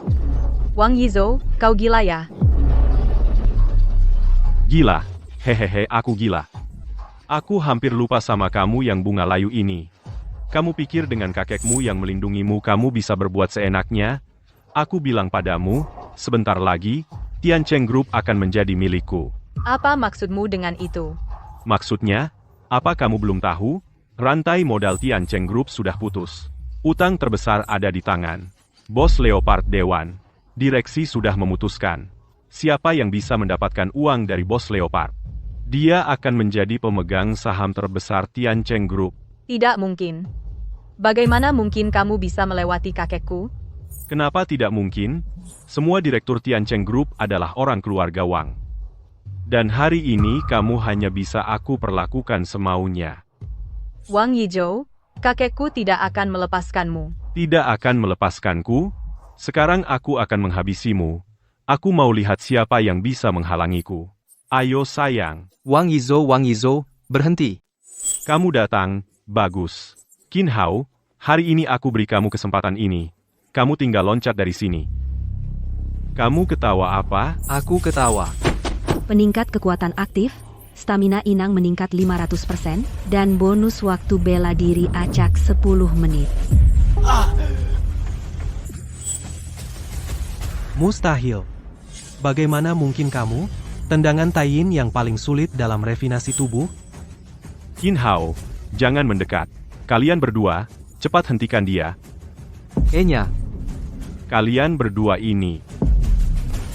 Wang Yizhou, kau gila ya? Gila, hehehe, aku gila. Aku hampir lupa sama kamu yang bunga layu ini. Kamu pikir dengan kakekmu yang melindungimu kamu bisa berbuat seenaknya? Aku bilang padamu, sebentar lagi, Tiancheng Group akan menjadi milikku. Apa maksudmu dengan itu? Maksudnya, apa kamu belum tahu? Rantai modal Tiancheng Group sudah putus. Utang terbesar ada di tangan Bos Leopard Dewan. Direksi sudah memutuskan siapa yang bisa mendapatkan uang dari Bos Leopard. Dia akan menjadi pemegang saham terbesar Tiancheng Group. Tidak mungkin. Bagaimana mungkin kamu bisa melewati kakekku? Kenapa tidak mungkin? Semua direktur Tiancheng Group adalah orang keluarga Wang. Dan hari ini kamu hanya bisa aku perlakukan semaunya. Wang Yizhou, kakekku tidak akan melepaskanmu. Tidak akan melepaskanku? Sekarang aku akan menghabisimu. Aku mau lihat siapa yang bisa menghalangiku. Ayo sayang. Wang Yizhou, berhenti. Kamu datang, bagus. Qin Hao, hari ini aku beri kamu kesempatan ini. Kamu tinggal loncat dari sini. Kamu ketawa apa? Aku ketawa. Peningkat kekuatan aktif, stamina Inang meningkat 500%, dan bonus waktu bela diri acak 10 menit. Mustahil. Bagaimana mungkin kamu? Tendangan Taiyin yang paling sulit dalam refinasi tubuh? Qin Hao, jangan mendekat. Kalian berdua, cepat hentikan dia. Enya, Kalian berdua ini.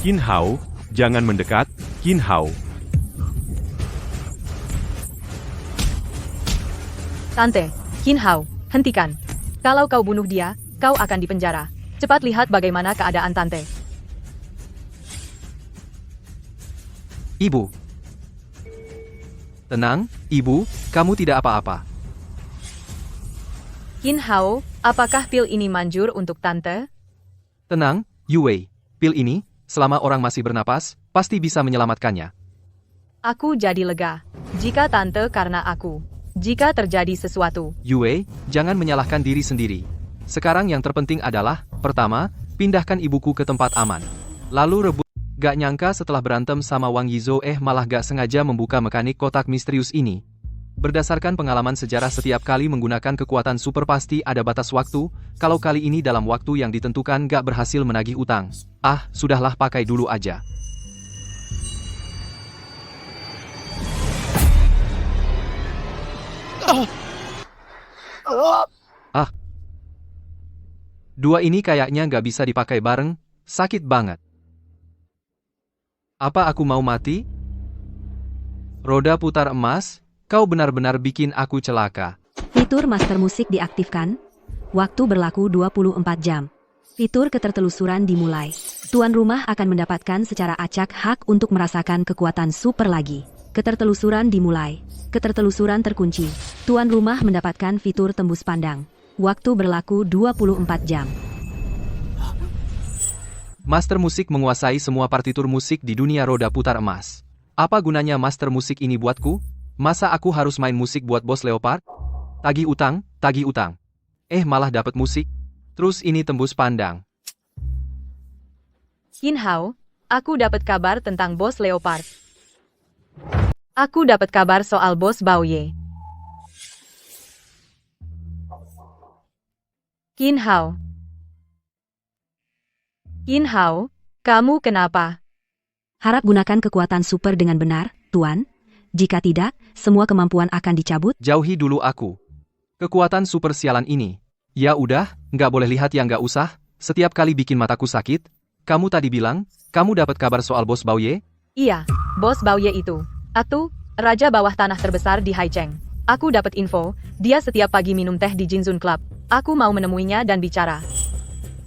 Qin Hao, jangan mendekat. Qin Hao. Tante, Qin Hao, hentikan. Kalau kau bunuh dia, kau akan dipenjara. Cepat lihat bagaimana keadaan Tante. Ibu. Tenang, Ibu, kamu tidak apa-apa. Qin Hao, apakah pil ini manjur untuk Tante? Tenang, Yue. Pil ini, selama orang masih bernapas, pasti bisa menyelamatkannya. Aku jadi lega. Jika Tante karena aku. Jika terjadi sesuatu. Yue, jangan menyalahkan diri sendiri. Sekarang yang terpenting adalah, pertama, pindahkan ibuku ke tempat aman. Lalu rebut. Gak nyangka setelah berantem sama Wang Yizhou malah gak sengaja membuka mekanik kotak misterius ini. Berdasarkan pengalaman sejarah setiap kali menggunakan kekuatan super pasti ada batas waktu, kalau kali ini dalam waktu yang ditentukan gak berhasil menagih utang. Ah, sudahlah pakai dulu aja. Ah. Dua ini kayaknya gak bisa dipakai bareng, sakit banget. Apa aku mau mati? Roda putar emas? Kau benar-benar bikin aku celaka. Fitur Master Musik diaktifkan. Waktu berlaku 24 jam. Fitur ketertelusuran dimulai. Tuan rumah akan mendapatkan secara acak hak untuk merasakan kekuatan super lagi. Ketertelusuran dimulai. Ketertelusuran terkunci. Tuan rumah mendapatkan fitur tembus pandang. Waktu berlaku 24 jam. Master Musik menguasai semua partitur musik di dunia roda putar emas. Apa gunanya Master Musik ini buatku? Masa aku harus main musik buat bos Leopard? Tagih utang, tagih utang. Malah dapat musik. Terus ini tembus pandang. Qin Hao, aku dapat kabar tentang bos Leopard. Aku dapat kabar soal bos Baoye. Qin Hao. Qin Hao, kamu kenapa? Harap gunakan kekuatan super dengan benar, Tuan. Jika tidak, semua kemampuan akan dicabut. Jauhi dulu aku. Kekuatan super sialan ini. Ya udah, nggak boleh lihat yang nggak usah. Setiap kali bikin mataku sakit. Kamu tadi bilang, kamu dapat kabar soal bos Baoye? Iya, bos Baoye itu. Atu, raja bawah tanah terbesar di Haicheng. Aku dapat info, dia setiap pagi minum teh di Jinzun Club. Aku mau menemuinya dan bicara.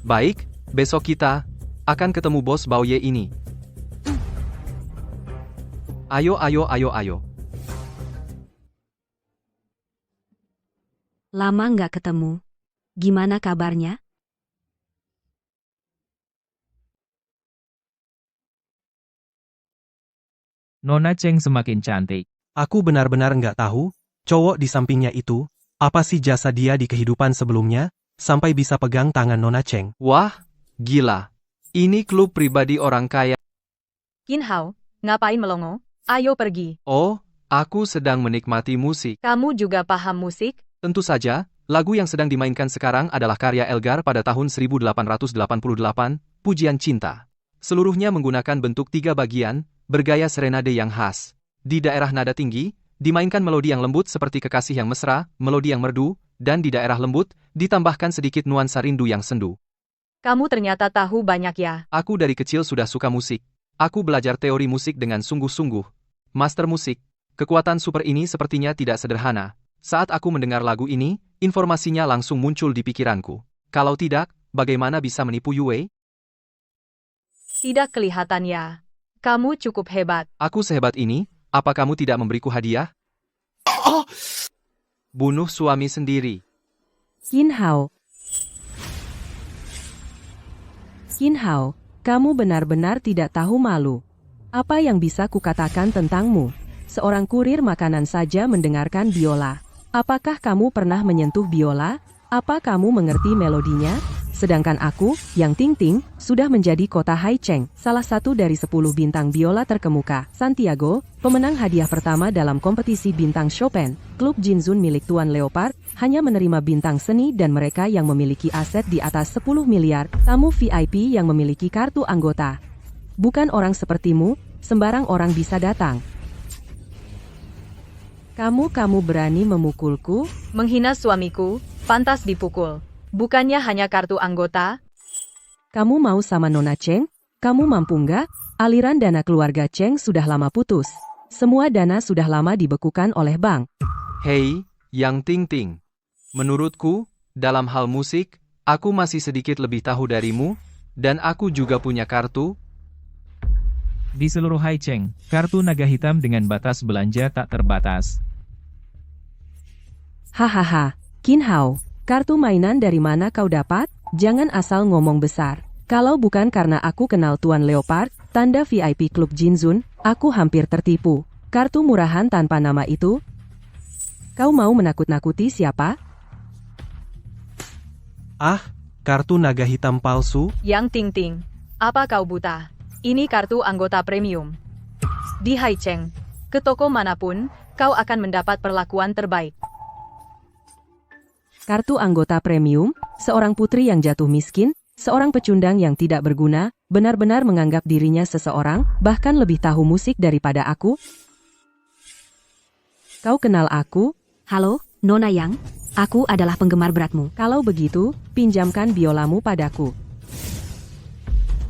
Baik, besok kita akan ketemu bos Baoye ini. Ayo. Lama nggak ketemu. Gimana kabarnya? Nona Cheng semakin cantik. Aku benar-benar nggak tahu, cowok di sampingnya itu, apa sih jasa dia di kehidupan sebelumnya, sampai bisa pegang tangan Nona Cheng. Wah, gila. Ini klub pribadi orang kaya. Qin Hao, ngapain melongo? Ayo pergi. Oh, aku sedang menikmati musik. Kamu juga paham musik? Tentu saja, lagu yang sedang dimainkan sekarang adalah karya Elgar pada tahun 1888, Pujian Cinta. Seluruhnya menggunakan bentuk 3 bagian, bergaya serenade yang khas. Di daerah nada tinggi, dimainkan melodi yang lembut seperti kekasih yang mesra, melodi yang merdu, dan di daerah lembut, ditambahkan sedikit nuansa rindu yang sendu. Kamu ternyata tahu banyak ya. Aku dari kecil sudah suka musik. Aku belajar teori musik dengan sungguh-sungguh. Master musik, kekuatan super ini sepertinya tidak sederhana. Saat aku mendengar lagu ini, informasinya langsung muncul di pikiranku. Kalau tidak, bagaimana bisa menipu Yue? Tidak kelihatan ya. Kamu cukup hebat. Aku sehebat ini, apa kamu tidak memberiku hadiah? Bunuh suami sendiri. Qin Hao. Qin Hao, kamu benar-benar tidak tahu malu. Apa yang bisa kukatakan tentangmu? Seorang kurir makanan saja mendengarkan biola. Apakah kamu pernah menyentuh biola? Apa kamu mengerti melodinya? Sedangkan aku, Yang Ting Ting, sudah menjadi kota Haicheng, salah satu dari 10 bintang biola terkemuka. Santiago, pemenang hadiah pertama dalam kompetisi bintang Chopin, klub Jinzun milik Tuan Leopard, hanya menerima bintang seni dan mereka yang memiliki aset di atas 10 miliar, tamu VIP yang memiliki kartu anggota. Bukan orang sepertimu, sembarang orang bisa datang. Kamu berani memukulku? Menghina suamiku, pantas dipukul. Bukannya hanya kartu anggota? Kamu mau sama Nona Cheng? Kamu mampu nggak? Aliran dana keluarga Cheng sudah lama putus. Semua dana sudah lama dibekukan oleh bank. Hei, Yang Ting Ting. Menurutku, dalam hal musik, aku masih sedikit lebih tahu darimu, dan aku juga punya kartu. Di seluruh Haicheng, kartu naga hitam dengan batas belanja tak terbatas. Hahaha, Qin Hao, kartu mainan dari mana kau dapat? Jangan asal ngomong besar. Kalau bukan karena aku kenal Tuan Leopard, tanda VIP klub Jinzun, aku hampir tertipu. Kartu murahan tanpa nama itu? Kau mau menakut-nakuti siapa? Ah, kartu naga hitam palsu? Yang Ting Ting, apa kau buta? Ini kartu anggota premium. Di Haicheng, ke toko manapun, kau akan mendapat perlakuan terbaik. Kartu anggota premium, seorang putri yang jatuh miskin, seorang pecundang yang tidak berguna, benar-benar menganggap dirinya seseorang, bahkan lebih tahu musik daripada aku? Kau kenal aku? Halo, Nona Yang. Aku adalah penggemar beratmu. Kalau begitu, pinjamkan biolamu padaku.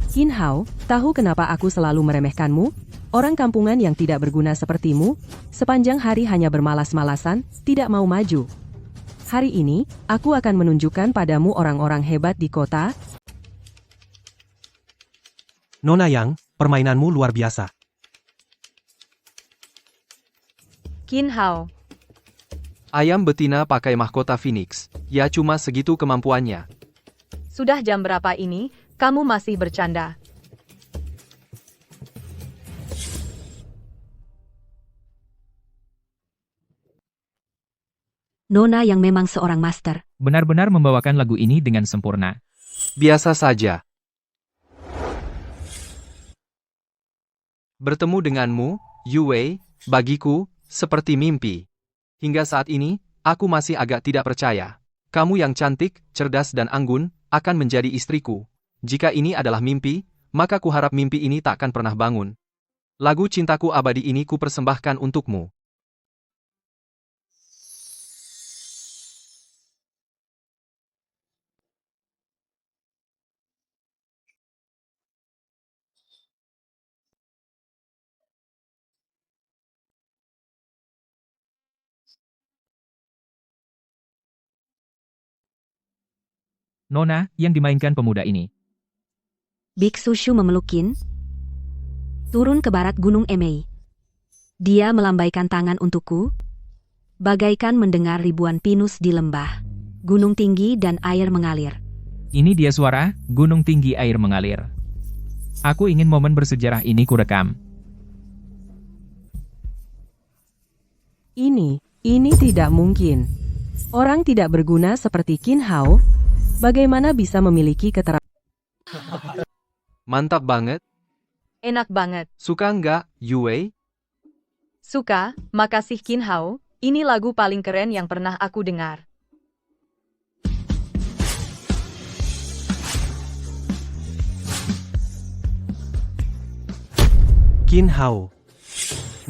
Qin Hao, tahu kenapa aku selalu meremehkanmu? Orang kampungan yang tidak berguna sepertimu, sepanjang hari hanya bermalas-malasan, tidak mau maju. Hari ini, aku akan menunjukkan padamu orang-orang hebat di kota. Nona Yang, permainanmu luar biasa. Qin Hao, Ayam betina pakai mahkota Phoenix. Ya cuma segitu kemampuannya. sudah jam berapa ini? Kamu masih bercanda. Nona yang memang seorang master. Benar-benar membawakan lagu ini dengan sempurna. Biasa saja. Bertemu denganmu, Yue, bagiku, seperti mimpi. Hingga saat ini, aku masih agak tidak percaya. Kamu yang cantik, cerdas dan anggun, akan menjadi istriku. Jika ini adalah mimpi, maka kuharap mimpi ini tak akan pernah bangun. Lagu cintaku abadi ini kupersembahkan untukmu. Nona, yang dimainkan pemuda ini. Biksu Shu memeluk Qin. Turun ke barat Gunung Emei. Dia melambaikan tangan untukku. Bagaikan mendengar ribuan pinus di lembah. Gunung tinggi dan air mengalir. Ini dia suara, gunung tinggi air mengalir. Aku ingin momen bersejarah ini kurekam. Ini tidak mungkin. Orang tidak berguna seperti Qin Hao, bagaimana bisa memiliki keterampilan? Mantap banget. Enak banget. Suka nggak, Yue? Suka, makasih Qin Hao. Ini lagu paling keren yang pernah aku dengar. Qin Hao,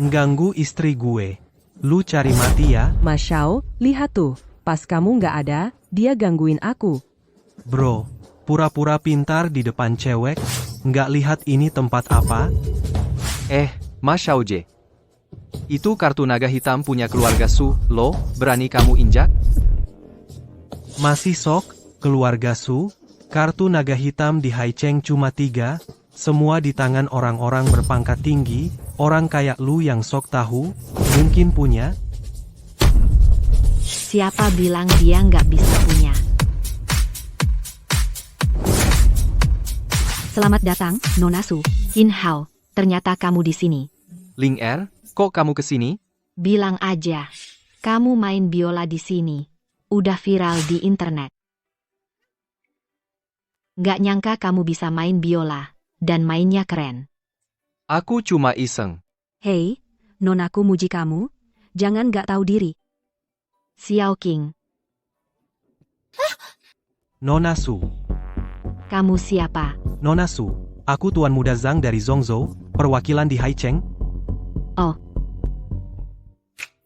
ngganggu istri gue. Lu cari mati ya? Mas Xiao, lihat tuh, pas kamu nggak ada, dia gangguin aku. Bro, pura-pura pintar di depan cewek, nggak lihat ini tempat apa? Mas Xiaoje. Itu kartu naga hitam punya keluarga Su, lo, berani kamu injak? Masih sok, keluarga Su, kartu naga hitam di Haicheng cuma 3, semua di tangan orang-orang berpangkat tinggi, orang kayak lu yang sok tahu, mungkin punya? Siapa bilang dia nggak bisa punya? Selamat datang, Nona Su. Qin Hao, ternyata kamu di sini. Ling Er, kok kamu kesini? Bilang aja, kamu main biola di sini. Udah viral di internet. Nggak nyangka kamu bisa main biola, dan mainnya keren. Aku cuma iseng. Hei, nonaku muji kamu. Jangan nggak tahu diri. Xiao King, Nona Su. kamu siapa? Nona Su, aku Tuan Muda Zhang dari Zhongzhou, perwakilan di Haicheng. Oh.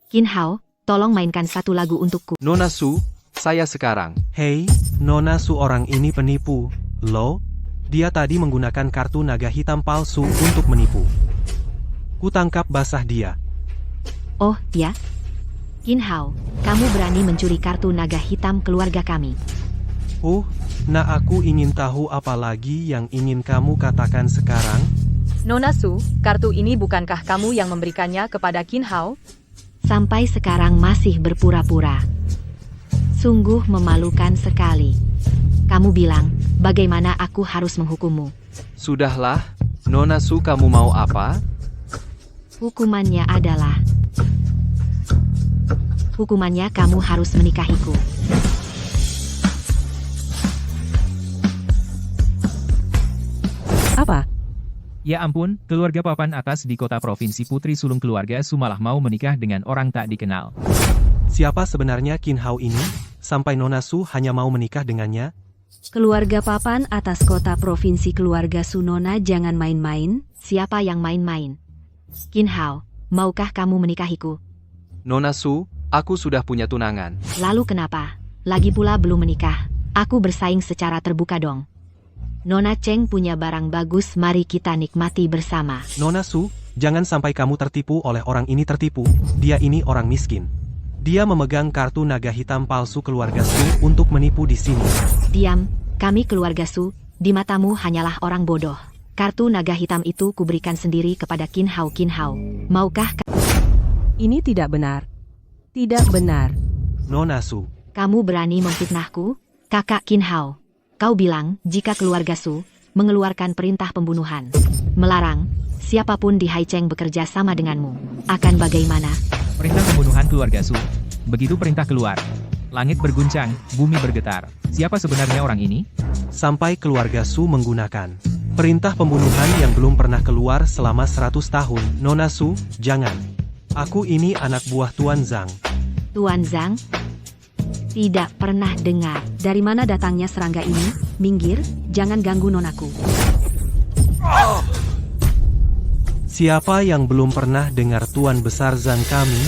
Qin Hao, tolong mainkan satu lagu untukku. Nona Su, saya sekarang. Hei, Nona Su orang ini penipu. Loh, dia tadi menggunakan kartu naga hitam palsu untuk menipu. Kutangkap basah dia. Oh, ya? Qin Hao, kamu berani mencuri kartu naga hitam keluarga kami. Nah aku ingin tahu apa lagi yang ingin kamu katakan sekarang? Nona Su, kartu ini bukankah kamu yang memberikannya kepada Qin Hao? Sampai sekarang masih berpura-pura. Sungguh memalukan sekali. Kamu bilang, bagaimana aku harus menghukummu? Sudahlah, Nona Su, kamu mau apa? Hukumannya adalah... Hukumannya kamu harus menikahiku. Apa? Ya ampun, keluarga papan atas di kota provinsi Putri Sulung keluarga Su malah mau menikah dengan orang tak dikenal. Siapa sebenarnya Qin Hao ini? Sampai Nona Su hanya mau menikah dengannya? Keluarga papan atas kota provinsi keluarga Sunona jangan main-main. Siapa yang main-main? Qin Hao, maukah kamu menikahiku? Nona Su, aku sudah punya tunangan. Lalu kenapa? Lagi pula belum menikah. Aku bersaing secara terbuka dong. Nona Cheng punya barang bagus, mari kita nikmati bersama. Nona Su, jangan sampai kamu tertipu oleh orang ini tertipu. Dia ini orang miskin. Dia memegang kartu naga hitam palsu keluarga Su untuk menipu di sini. Diam, kami keluarga Su, di matamu hanyalah orang bodoh. Kartu naga hitam itu kuberikan sendiri kepada Qin Hao. Qin Hao, maukah Ini tidak benar. Tidak benar. Nona Su, kamu berani memfitnahku? Kakak Qin Hao, kau bilang jika keluarga Su mengeluarkan perintah pembunuhan, melarang siapapun di Haicheng bekerja sama denganmu, akan bagaimana? Perintah pembunuhan keluarga Su. Begitu perintah keluar, langit berguncang, bumi bergetar. Siapa sebenarnya orang ini? sampai keluarga Su menggunakan perintah pembunuhan yang belum pernah keluar selama 100 tahun. Nona Su, jangan. Aku ini anak buah Tuan Zhang. Tuan Zhang? Tidak pernah dengar. Dari mana datangnya serangga ini? Minggir, jangan ganggu nonaku. Siapa yang belum pernah dengar Tuan Besar Zhang kami?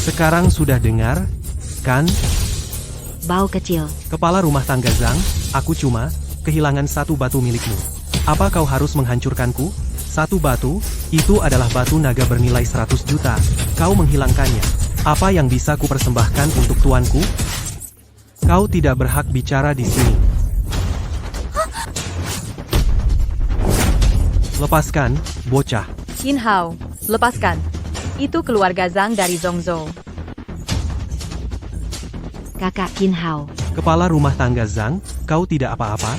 Sekarang sudah dengar, kan? Bau kecil. Kepala rumah tangga Zhang, aku cuma kehilangan satu batu milikmu. Apa kau harus menghancurkanku? Satu batu, itu adalah batu naga bernilai 100 juta. Kau menghilangkannya. Apa yang bisa kupersembahkan untuk tuanku? Kau tidak berhak bicara di sini. Lepaskan, bocah. Qin Hao, lepaskan. Itu keluarga Zhang dari Zhongzhou. Kakak Qin Hao. Kepala rumah tangga Zhang, kau tidak apa-apa?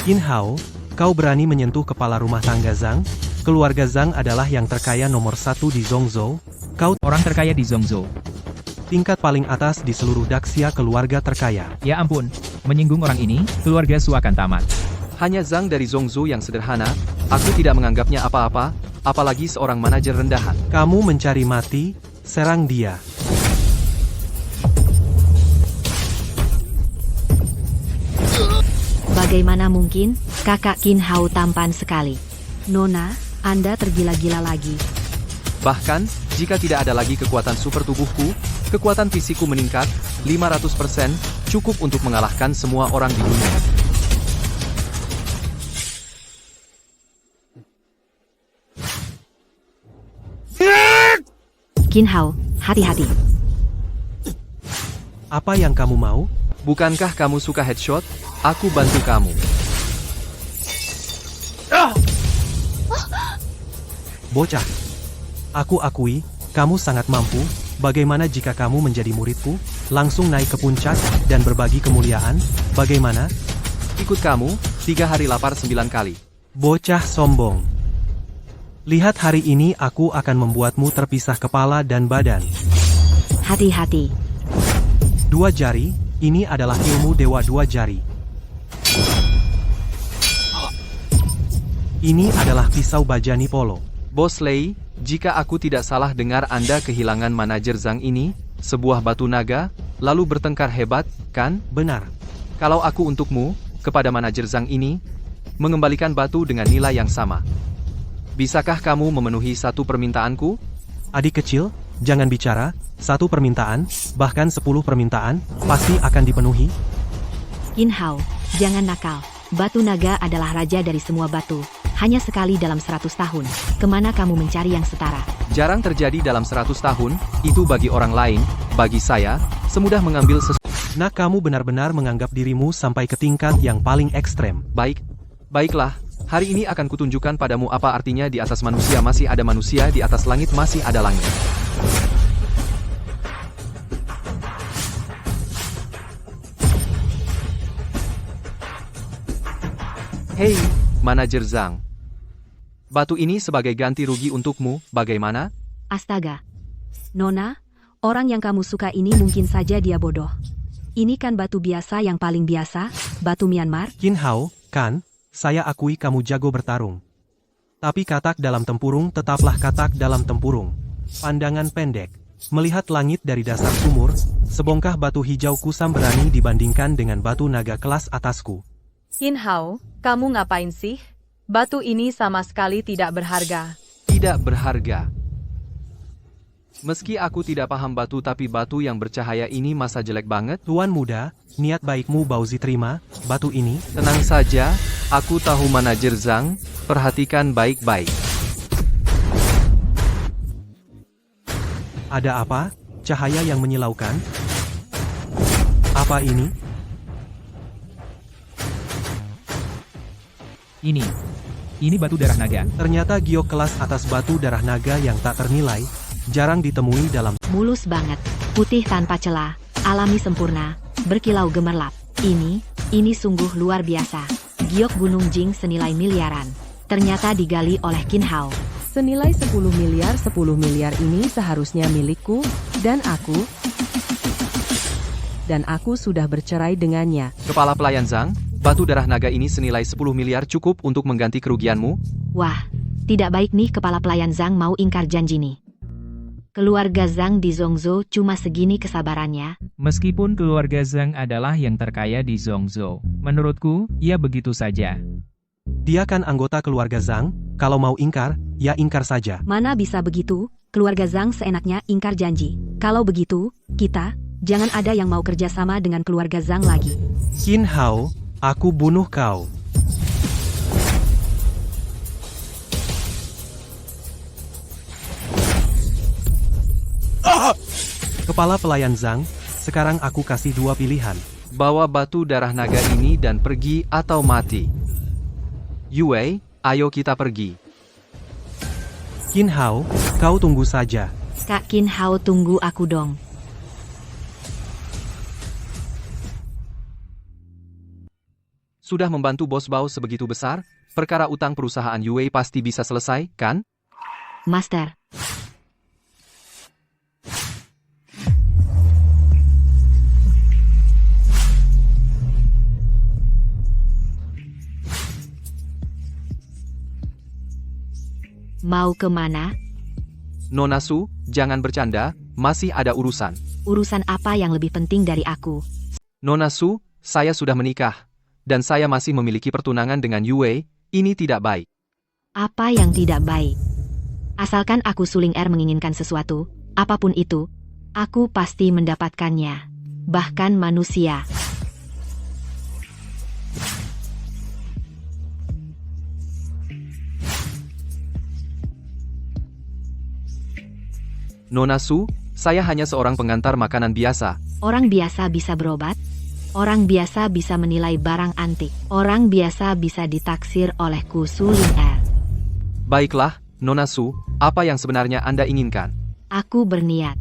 Qin Hao, kau berani menyentuh kepala rumah tangga Zhang? Keluarga Zhang adalah yang terkaya nomor 1 di Zhongzhou. Kau Orang terkaya di Zhongzhou. tingkat paling atas di seluruh Daxia keluarga terkaya. Ya ampun, menyinggung orang ini, keluarga Su akan tamat. Hanya Zhang dari Zhongzhou yang sederhana, aku tidak menganggapnya apa-apa, apalagi seorang manajer rendahan. Kamu mencari mati, serang dia. Bagaimana mungkin? Kakak Qin Hao tampan sekali. Nona, Anda tergila-gila lagi. Bahkan, jika tidak ada lagi kekuatan super tubuhku, kekuatan fisikku meningkat 500%, cukup untuk mengalahkan semua orang di dunia. Qin Hao, hati-hati. Apa yang kamu mau? Bukankah kamu suka headshot? Aku bantu kamu. Bocah. Aku akui, kamu sangat mampu. Bagaimana jika kamu menjadi muridku? langsung naik ke puncak, dan berbagi kemuliaan, bagaimana? Ikut kamu, 3 hari lapar 9 kali. Bocah sombong. Lihat hari ini aku akan membuatmu terpisah kepala dan badan. Hati-hati. 2 jari, ini adalah ilmu Dewa 2 jari. Ini adalah pisau bajani polo. Bos Lei, jika aku tidak salah dengar Anda kehilangan manajer Zhang ini, sebuah batu naga, lalu bertengkar hebat, kan? Benar. Kalau aku untukmu, kepada manajer Zhang ini, mengembalikan batu dengan nilai yang sama. Bisakah kamu memenuhi satu permintaanku? Adik kecil, jangan bicara, 1 permintaan, bahkan 10 permintaan, pasti akan dipenuhi. Qin Hao, jangan nakal. Batu naga adalah raja dari semua batu. Hanya sekali dalam 100 tahun. Kemana kamu mencari yang setara? Jarang terjadi dalam 100 tahun, itu bagi orang lain, bagi saya, semudah mengambil sesuatu. Nah, kamu benar-benar menganggap dirimu sampai ke tingkat yang paling ekstrem. Baiklah, hari ini akan kutunjukkan padamu apa artinya di atas manusia masih ada manusia, di atas langit masih ada langit. Hei, manajer Zhang. Batu ini sebagai ganti rugi untukmu, bagaimana? Astaga. Nona, orang yang kamu suka ini mungkin saja dia bodoh. Ini kan batu biasa yang paling biasa, batu Myanmar. Qin Hao, kan, saya akui kamu jago bertarung. Tapi katak dalam tempurung tetaplah katak dalam tempurung. Pandangan pendek. Melihat langit dari dasar sumur, sebongkah batu hijau kusam berani dibandingkan dengan batu naga kelas atasku. Qin Hao, kamu ngapain sih? Batu ini sama sekali tidak berharga. Tidak berharga. Meski aku tidak paham batu tapi batu yang bercahaya ini masa jelek banget? Tuan muda, niat baikmu Bauzi terima, batu ini. Tenang saja, aku tahu manajer Zhang, perhatikan baik-baik. Ada apa? Cahaya yang menyilaukan? Apa ini? Ini batu darah naga. Ternyata giok kelas atas batu darah naga yang tak ternilai, jarang ditemui dalam. Mulus banget, putih tanpa celah, alami sempurna, berkilau gemerlap. Ini sungguh luar biasa. Giok Gunung Jing senilai miliaran. Ternyata digali oleh Qin Hao. Senilai 10 miliar ini seharusnya milikku, dan aku sudah bercerai dengannya. Kepala pelayan Zhang, batu darah naga ini senilai 10 miliar cukup untuk mengganti kerugianmu? Wah, tidak baik nih kepala pelayan Zhang mau ingkar janji nih. Keluarga Zhang di Zhongzhou cuma segini kesabarannya. Meskipun keluarga Zhang adalah yang terkaya di Zhongzhou, menurutku, ya begitu saja. Dia kan anggota keluarga Zhang, kalau mau ingkar, ya ingkar saja. Mana bisa begitu, keluarga Zhang seenaknya ingkar janji. Kalau begitu, jangan ada yang mau kerjasama dengan keluarga Zhang lagi. Qin Hao, aku bunuh kau. Kepala pelayan Zhang, sekarang aku kasih 2 pilihan. Bawa batu darah naga ini dan pergi atau mati. Yue, ayo kita pergi. Qin Hao, kau tunggu saja. Kak Qin Hao, tunggu aku dong. Sudah membantu bos Bao sebegitu besar, perkara utang perusahaan Yue pasti bisa selesai, kan? Master. Mau kemana? Nona Su, jangan bercanda, masih ada urusan. Urusan apa yang lebih penting dari aku? Nona Su, saya sudah menikah. Dan saya masih memiliki pertunangan dengan Yue, ini tidak baik. Apa yang tidak baik? Asalkan aku Suling Er menginginkan sesuatu, apapun itu, aku pasti mendapatkannya. Bahkan manusia. Nona Su, saya hanya seorang pengantar makanan biasa. Orang biasa bisa berobat. Orang biasa bisa menilai barang antik. Orang biasa bisa ditaksir oleh Ku Suling Er. Baiklah, Nona Su, apa yang sebenarnya Anda inginkan? Aku berniat.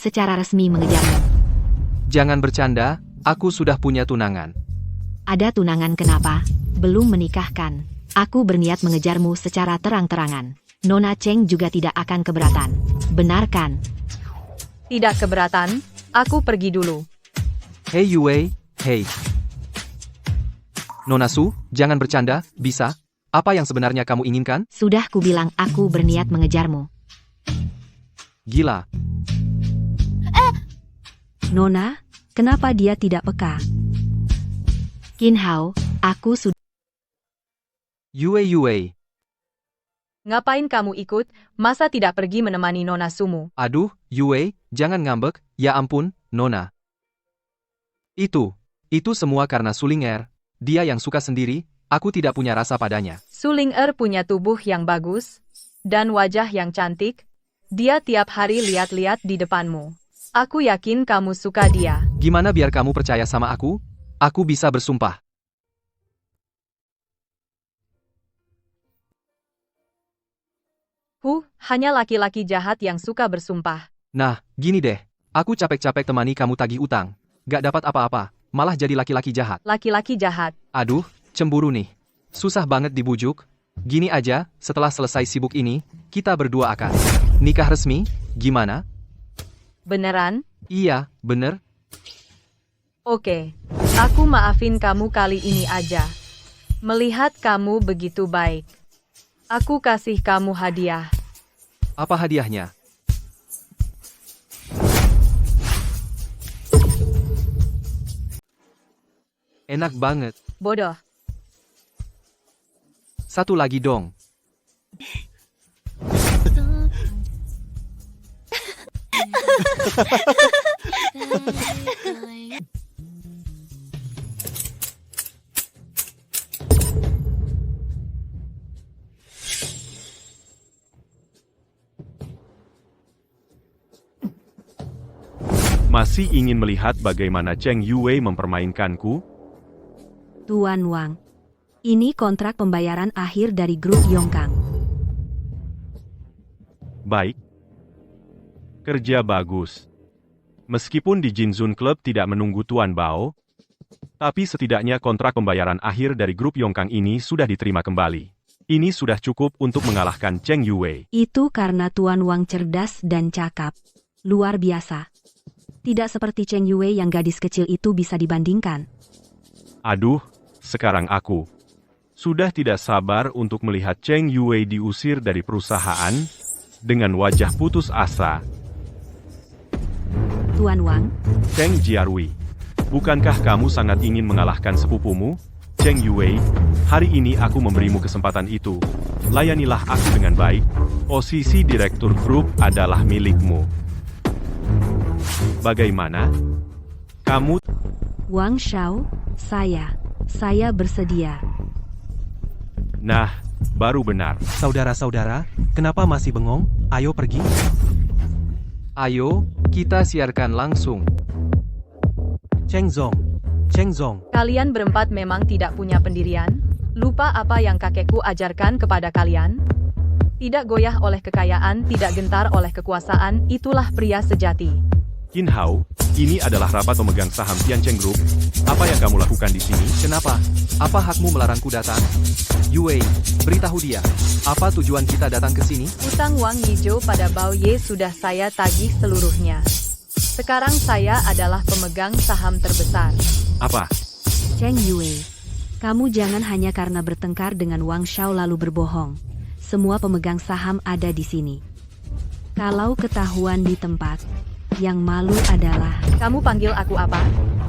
secara resmi mengejarmu. Jangan bercanda, aku sudah punya tunangan. Ada tunangan kenapa? Belum menikahkan. Aku berniat mengejarmu secara terang-terangan. Nona Cheng juga tidak akan keberatan. Benarkan? Tidak keberatan, aku pergi dulu. Hei Yue, hei. Nona Su, jangan bercanda, bisa? Apa yang sebenarnya kamu inginkan? Sudah kubilang aku berniat mengejarmu. Gila. Nona, kenapa dia tidak peka? Qin Hao, aku sudah... Yue. Ngapain kamu ikut? Masa tidak pergi menemani Nona Sumu? Aduh, Yue, jangan ngambek, ya ampun, Nona. Itu semua karena Sulinger. Dia yang suka sendiri, aku tidak punya rasa padanya. Sulinger punya tubuh yang bagus, dan wajah yang cantik. Dia tiap hari lihat-lihat di depanmu. Aku yakin kamu suka dia. Gimana biar kamu percaya sama aku? Aku bisa bersumpah. Hanya laki-laki jahat yang suka bersumpah. Nah, gini deh. Aku capek-capek temani kamu tagih utang. Gak dapat apa-apa, malah jadi laki-laki jahat. Laki-laki jahat. Aduh, cemburu nih. Susah banget dibujuk. Gini aja, setelah selesai sibuk ini, kita berdua akan nikah resmi, gimana? Beneran? Iya, bener. Oke. Aku maafin kamu kali ini aja. Melihat kamu begitu baik. Aku kasih kamu hadiah. Apa hadiahnya? Enak banget. Bodoh. Satu lagi dong. Masih ingin melihat bagaimana Cheng Yue mempermainkanku? Tuan Wang. Ini kontrak pembayaran akhir dari grup Yongkang. Baik. Kerja bagus. Meskipun di Jinzun Club tidak menunggu Tuan Bao, tapi setidaknya kontrak pembayaran akhir dari grup Yongkang ini sudah diterima kembali. Ini sudah cukup untuk mengalahkan Cheng Yue. Itu karena Tuan Wang cerdas dan cakap. Luar biasa. Tidak seperti Cheng Yue yang gadis kecil itu bisa dibandingkan. Aduh, sekarang aku sudah tidak sabar untuk melihat Cheng Yue diusir dari perusahaan dengan wajah putus asa. Tuan Wang, Cheng Jiarui, bukankah kamu sangat ingin mengalahkan sepupumu? Cheng Yue, hari ini aku memberimu kesempatan itu. Layanilah aku dengan baik. Posisi direktur grup adalah milikmu. Bagaimana? Kamu... Wang Shao, saya bersedia. Nah, baru benar. Saudara-saudara, kenapa masih bengong? Ayo pergi. Ayo, kita siarkan langsung. Cheng Zong. Kalian berempat memang tidak punya pendirian? Lupa apa yang kakekku ajarkan kepada kalian? Tidak goyah oleh kekayaan, tidak gentar oleh kekuasaan, itulah pria sejati. Qin Hao, ini adalah rapat pemegang saham Tiancheng Group. Apa yang kamu lakukan di sini? Kenapa? Apa hakmu melarangku datang? Yue, beritahu dia. Apa tujuan kita datang ke sini? Utang Wang Yizhou pada Bao Ye sudah saya tagih seluruhnya. Sekarang saya adalah pemegang saham terbesar. Apa? Cheng Yue, kamu jangan hanya karena bertengkar dengan Wang Shao lalu berbohong. Semua pemegang saham ada di sini. Kalau ketahuan di tempat, yang malu adalah... Kamu panggil aku apa?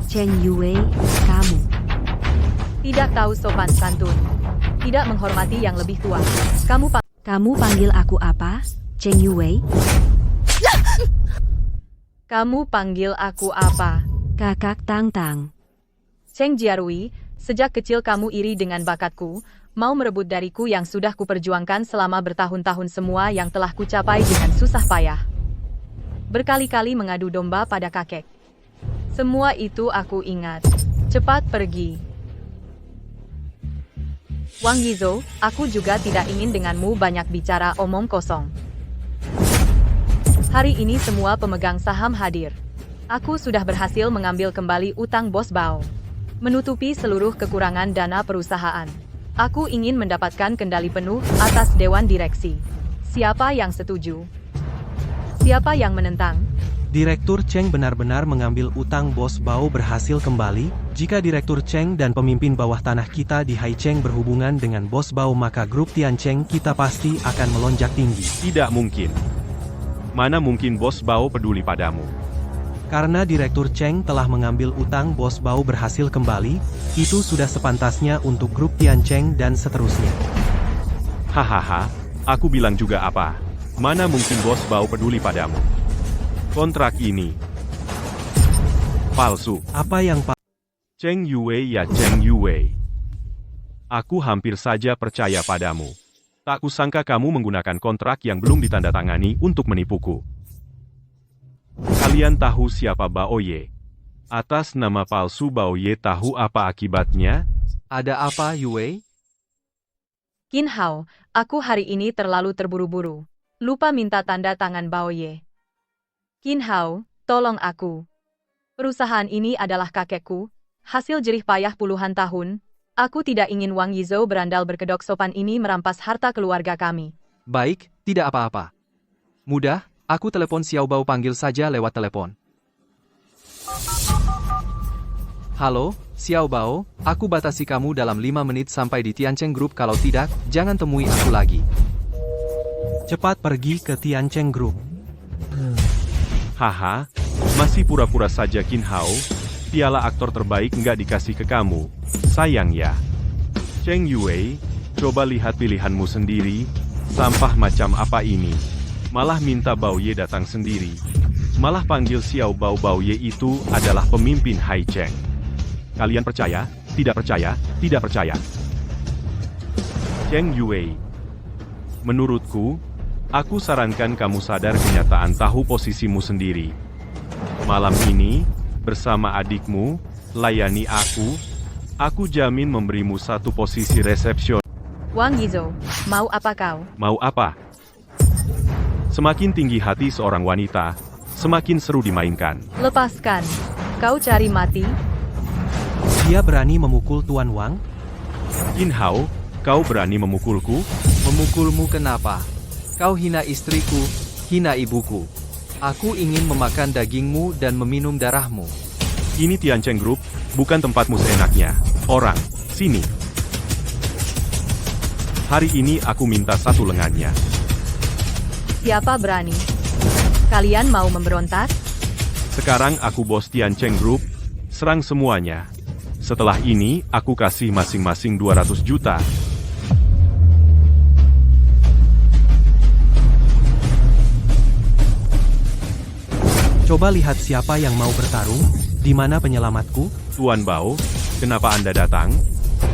Cheng Yue, kamu. Tidak tahu sopan santun. Tidak menghormati yang lebih tua. Kamu panggil aku apa? Cheng Yue? Kamu panggil aku apa? Kakak Tang. Cheng Jiarui, sejak kecil kamu iri dengan bakatku, mau merebut dariku yang sudah kuperjuangkan selama bertahun-tahun, semua yang telah kucapai dengan susah payah. Berkali-kali mengadu domba pada kakek. Semua itu aku ingat. Cepat pergi. Wang Yizhou, aku juga tidak ingin denganmu banyak bicara omong kosong. Hari ini semua pemegang saham hadir. Aku sudah berhasil mengambil kembali utang Bos Bao. Menutupi seluruh kekurangan dana perusahaan. Aku ingin mendapatkan kendali penuh atas Dewan Direksi. Siapa yang setuju? Siapa yang menentang? Direktur Cheng benar-benar mengambil utang Bos Bao berhasil kembali. Jika Direktur Cheng dan pemimpin bawah tanah kita di Hai Cheng berhubungan dengan Bos Bao, maka grup Tian Cheng kita pasti akan melonjak tinggi. Tidak mungkin. Mana mungkin Bos Bao peduli padamu? Karena Direktur Cheng telah mengambil utang Bos Bao berhasil kembali, itu sudah sepantasnya untuk grup Tian Cheng dan seterusnya. Hahaha, aku bilang juga apa? Mana mungkin Bos Bao peduli padamu? Kontrak ini palsu. Apa yang Cheng Yue ya Cheng Yue. Aku hampir saja percaya padamu. Tak kusangka kamu menggunakan kontrak yang belum ditandatangani untuk menipuku. Kalian tahu siapa Bao Ye? Atas nama palsu Bao Ye tahu apa akibatnya? Ada apa, Yue? Qin Hao, aku hari ini terlalu terburu-buru. Lupa minta tanda tangan Bao Ye. Qin Hao, tolong aku. Perusahaan ini adalah kakekku, hasil jerih payah puluhan tahun. Aku tidak ingin Wang Yizhou berandal berkedok sopan ini merampas harta keluarga kami. Baik, tidak apa-apa. Mudah, aku telepon Xiao Bao, panggil saja lewat telepon. Halo, Xiao Bao, aku batasi kamu dalam 5 menit sampai di Tiancheng Group, kalau tidak, jangan temui aku lagi. cepat pergi ke Tian Cheng Group. Haha, masih pura-pura saja Qin Hao. Piala aktor terbaik nggak dikasih ke kamu. Sayang ya. Cheng Yue, coba lihat pilihanmu sendiri. Sampah macam apa ini? Malah minta Bao Ye datang sendiri. Malah panggil Xiao Bao. Bao Ye itu adalah pemimpin Hai Cheng. Kalian percaya? Tidak percaya? Tidak percaya? Cheng Yue. Menurutku, aku sarankan kamu sadar kenyataan, tahu posisimu sendiri. Malam ini, bersama adikmu, layani aku. Aku jamin memberimu satu posisi resepsion. Wang Yizhou, mau apa kau? Mau apa? Semakin tinggi hati seorang wanita, semakin seru dimainkan. Lepaskan. Kau cari mati? Dia berani memukul Tuan Wang? Qin Hao, kau berani memukulku? Memukulmu kenapa? Kau hina istriku, hina ibuku. Aku ingin memakan dagingmu dan meminum darahmu. Ini Tiancheng Group, bukan tempatmu seenaknya. Orang, sini. Hari ini aku minta satu lengannya. Siapa berani? Kalian mau memberontak? Sekarang aku bos Tiancheng Group, serang semuanya. Setelah ini, aku kasih masing-masing 200 juta. Coba lihat siapa yang mau bertarung. Di mana penyelamatku? Tuan Bao, kenapa Anda datang?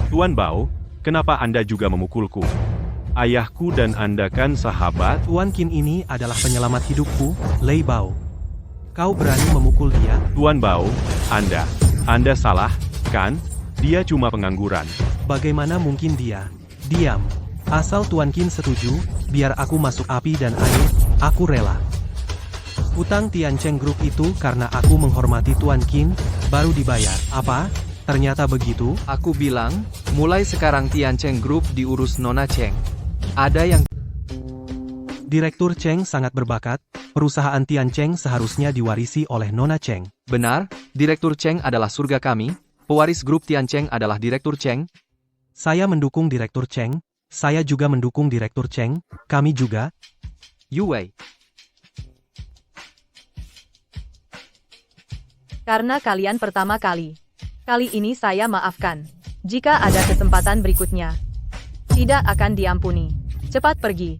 Tuan Bao, kenapa Anda juga memukulku? Ayahku dan Anda kan sahabat? Tuan Qin ini adalah penyelamat hidupku, Lei Bao. Kau berani memukul dia? Tuan Bao, Anda salah, kan? Dia cuma pengangguran. Bagaimana mungkin dia? Diam. Asal Tuan Qin setuju, biar aku masuk api dan air, aku rela. Utang Tiancheng Group itu karena aku menghormati Tuan Qin, baru dibayar. Apa? Ternyata begitu? Aku bilang, mulai sekarang Tiancheng Group diurus Nona Cheng. Ada yang... Direktur Cheng sangat berbakat, perusahaan Tiancheng seharusnya diwarisi oleh Nona Cheng. Benar, Direktur Cheng adalah surga kami, pewaris grup Tiancheng adalah Direktur Cheng. Saya mendukung Direktur Cheng, saya juga mendukung Direktur Cheng, kami juga. Yue. Karena kalian pertama kali. Kali ini saya maafkan. Jika ada kesempatan berikutnya, tidak akan diampuni. Cepat pergi.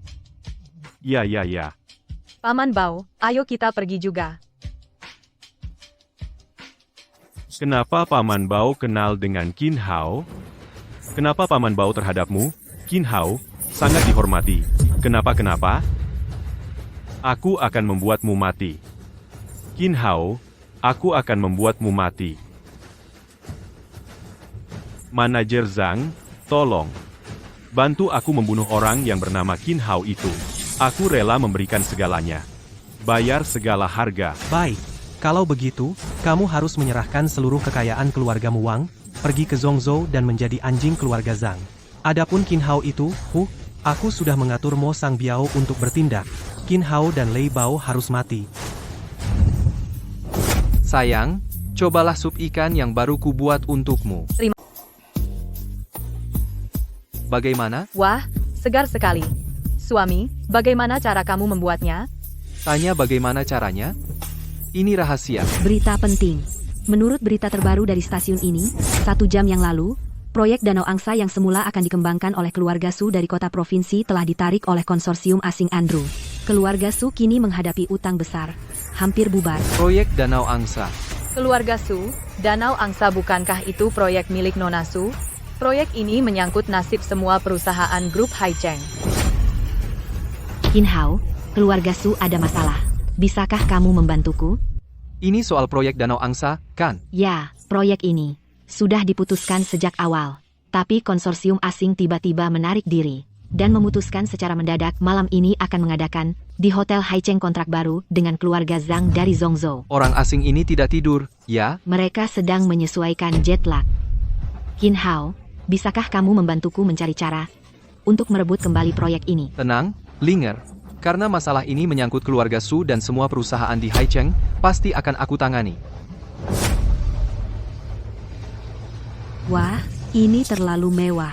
Ya. Paman Bao, ayo kita pergi juga. Kenapa Paman Bao kenal dengan Qin Hao? Kenapa Paman Bao terhadapmu, Qin Hao, sangat dihormati? Kenapa? Aku akan membuatmu mati. Qin Hao, aku akan membuatmu mati. Manajer Zhang, tolong. Bantu aku membunuh orang yang bernama Qin Hao itu. Aku rela memberikan segalanya. bayar segala harga. Baik, kalau begitu, kamu harus menyerahkan seluruh kekayaan keluargamu Wang, pergi ke Zhongzhou dan menjadi anjing keluarga Zhang. Adapun Qin Hao itu, aku sudah mengatur Mo Sang Biao untuk bertindak. Qin Hao dan Lei Bao harus mati. Sayang, cobalah sup ikan yang baru kubuat untukmu. Terima. Bagaimana? Wah, segar sekali. Suami, bagaimana cara kamu membuatnya? Tanya bagaimana caranya? Ini rahasia. Berita penting. Menurut berita terbaru dari stasiun ini, 1 jam yang lalu, proyek Danau Angsa yang semula akan dikembangkan oleh keluarga Su dari kota provinsi telah ditarik oleh konsorsium asing Andrew. Keluarga Su kini menghadapi utang besar. Hampir bubar. Proyek Danau Angsa. Keluarga Su, Danau Angsa bukankah itu proyek milik Nona Su? Proyek ini menyangkut nasib semua perusahaan grup Haicheng. Qin Hao, keluarga Su ada masalah. Bisakah kamu membantuku? Ini soal proyek Danau Angsa, kan? Ya, proyek ini sudah diputuskan sejak awal. Tapi konsorsium asing tiba-tiba menarik diri dan memutuskan secara mendadak malam ini akan mengadakan di Hotel Haicheng kontrak baru dengan keluarga Zhang dari Zhongzhou. Orang asing ini tidak tidur, ya? Mereka sedang menyesuaikan jet lag. Qin Hao, bisakah kamu membantuku mencari cara untuk merebut kembali proyek ini? Tenang, Linger. Karena masalah ini menyangkut keluarga Su dan semua perusahaan di Haicheng, pasti akan aku tangani. Wah, ini terlalu mewah.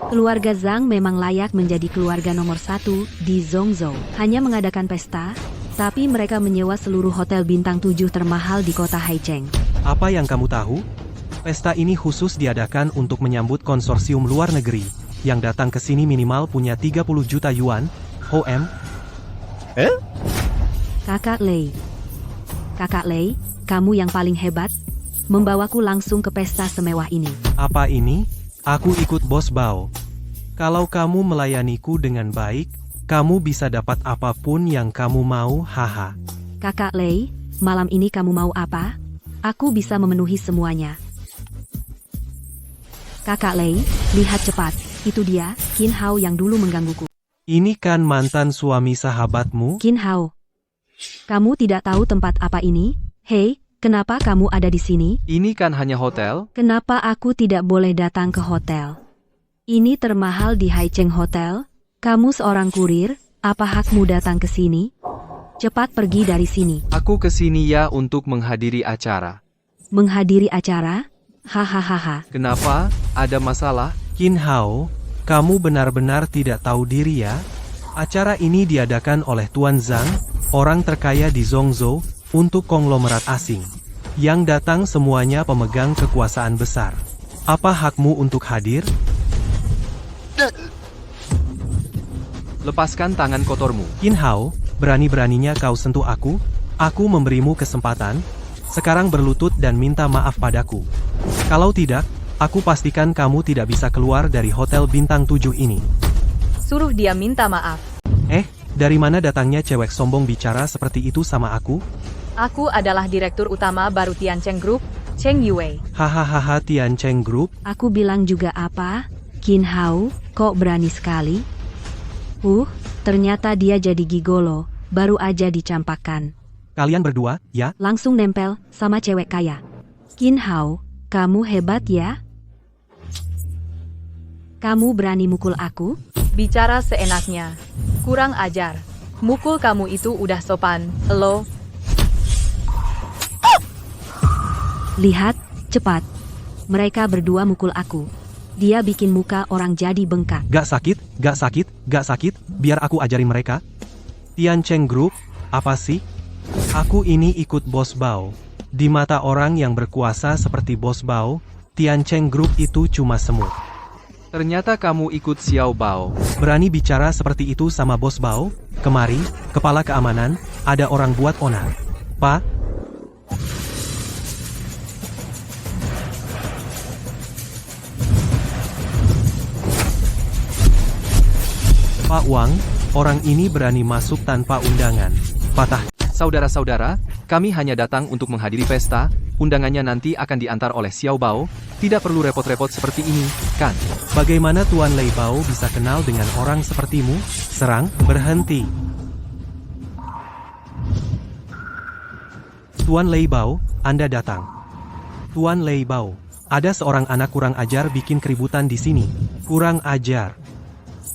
Keluarga Zhang memang layak menjadi keluarga nomor 1 di Zhongzhou. Hanya mengadakan pesta, tapi mereka menyewa seluruh hotel bintang 7 termahal di kota Haicheng. Apa yang kamu tahu? Pesta ini khusus diadakan untuk menyambut konsorsium luar negeri, yang datang ke sini minimal punya 30 juta yuan, OM. Kakak Lei. Kakak Lei, kamu yang paling hebat, membawaku langsung ke pesta semewah ini. Apa ini? Aku ikut Bos Bao. Kalau kamu melayaniku dengan baik, kamu bisa dapat apapun yang kamu mau, haha. Kakak Lei, malam ini kamu mau apa? Aku bisa memenuhi semuanya. Kakak Lei, lihat cepat. Itu dia, Qin Hao yang dulu menggangguku. Ini kan mantan suami sahabatmu? Qin Hao, kamu tidak tahu tempat apa ini? Hei, kenapa kamu ada di sini? Ini kan hanya hotel? Kenapa aku tidak boleh datang ke hotel? Ini termahal di Haicheng Hotel. Kamu seorang kurir, apa hakmu datang ke sini? Cepat pergi dari sini. Aku ke sini ya untuk menghadiri acara. Menghadiri acara? Hahaha. Kenapa? Ada masalah? Qin Hao, kamu benar-benar tidak tahu diri ya? Acara ini diadakan oleh Tuan Zhang, orang terkaya di Zhongzhou, untuk konglomerat asing. Yang datang semuanya pemegang kekuasaan besar. Apa hakmu untuk hadir? Lepaskan tangan kotormu. Qin Hao, berani-beraninya kau sentuh aku? Aku memberimu kesempatan. Sekarang berlutut dan minta maaf padaku. Kalau tidak, aku pastikan kamu tidak bisa keluar dari hotel bintang 7 ini. Suruh dia minta maaf. Dari mana datangnya cewek sombong bicara seperti itu sama aku? Aku adalah direktur utama baru Tiancheng Group, Cheng Yue. Hahaha, Tiancheng Group. Aku bilang juga apa? Qin Hao, kok berani sekali? Ternyata dia jadi gigolo, baru aja dicampakkan. Kalian berdua, ya? Langsung nempel sama cewek kaya. Qin Hao, kamu hebat ya? Kamu berani mukul aku? Bicara seenaknya. Kurang ajar. Mukul kamu itu udah sopan, lo. Lihat, cepat. Mereka berdua mukul aku. Dia bikin muka orang jadi bengkak. Gak sakit, gak sakit, gak sakit, biar aku ajarin mereka. Tiancheng Group, apa sih? Aku ini ikut Bos Bao. Di mata orang yang berkuasa seperti Bos Bao, Tiancheng Group itu cuma semut. Ternyata kamu ikut Xiao Bao. Berani bicara seperti itu sama Bos Bao? Kemari, kepala keamanan, ada orang buat onar. Pak? Pak Wang, orang ini berani masuk tanpa undangan. Patah. Saudara-saudara, kami hanya datang untuk menghadiri pesta, undangannya nanti akan diantar oleh Xiao Bao, tidak perlu repot-repot seperti ini, kan? Bagaimana Tuan Lei Bao bisa kenal dengan orang sepertimu? Serang, berhenti. Tuan Lei Bao, Anda datang. Tuan Lei Bao, ada seorang anak kurang ajar bikin keributan di sini. Kurang ajar.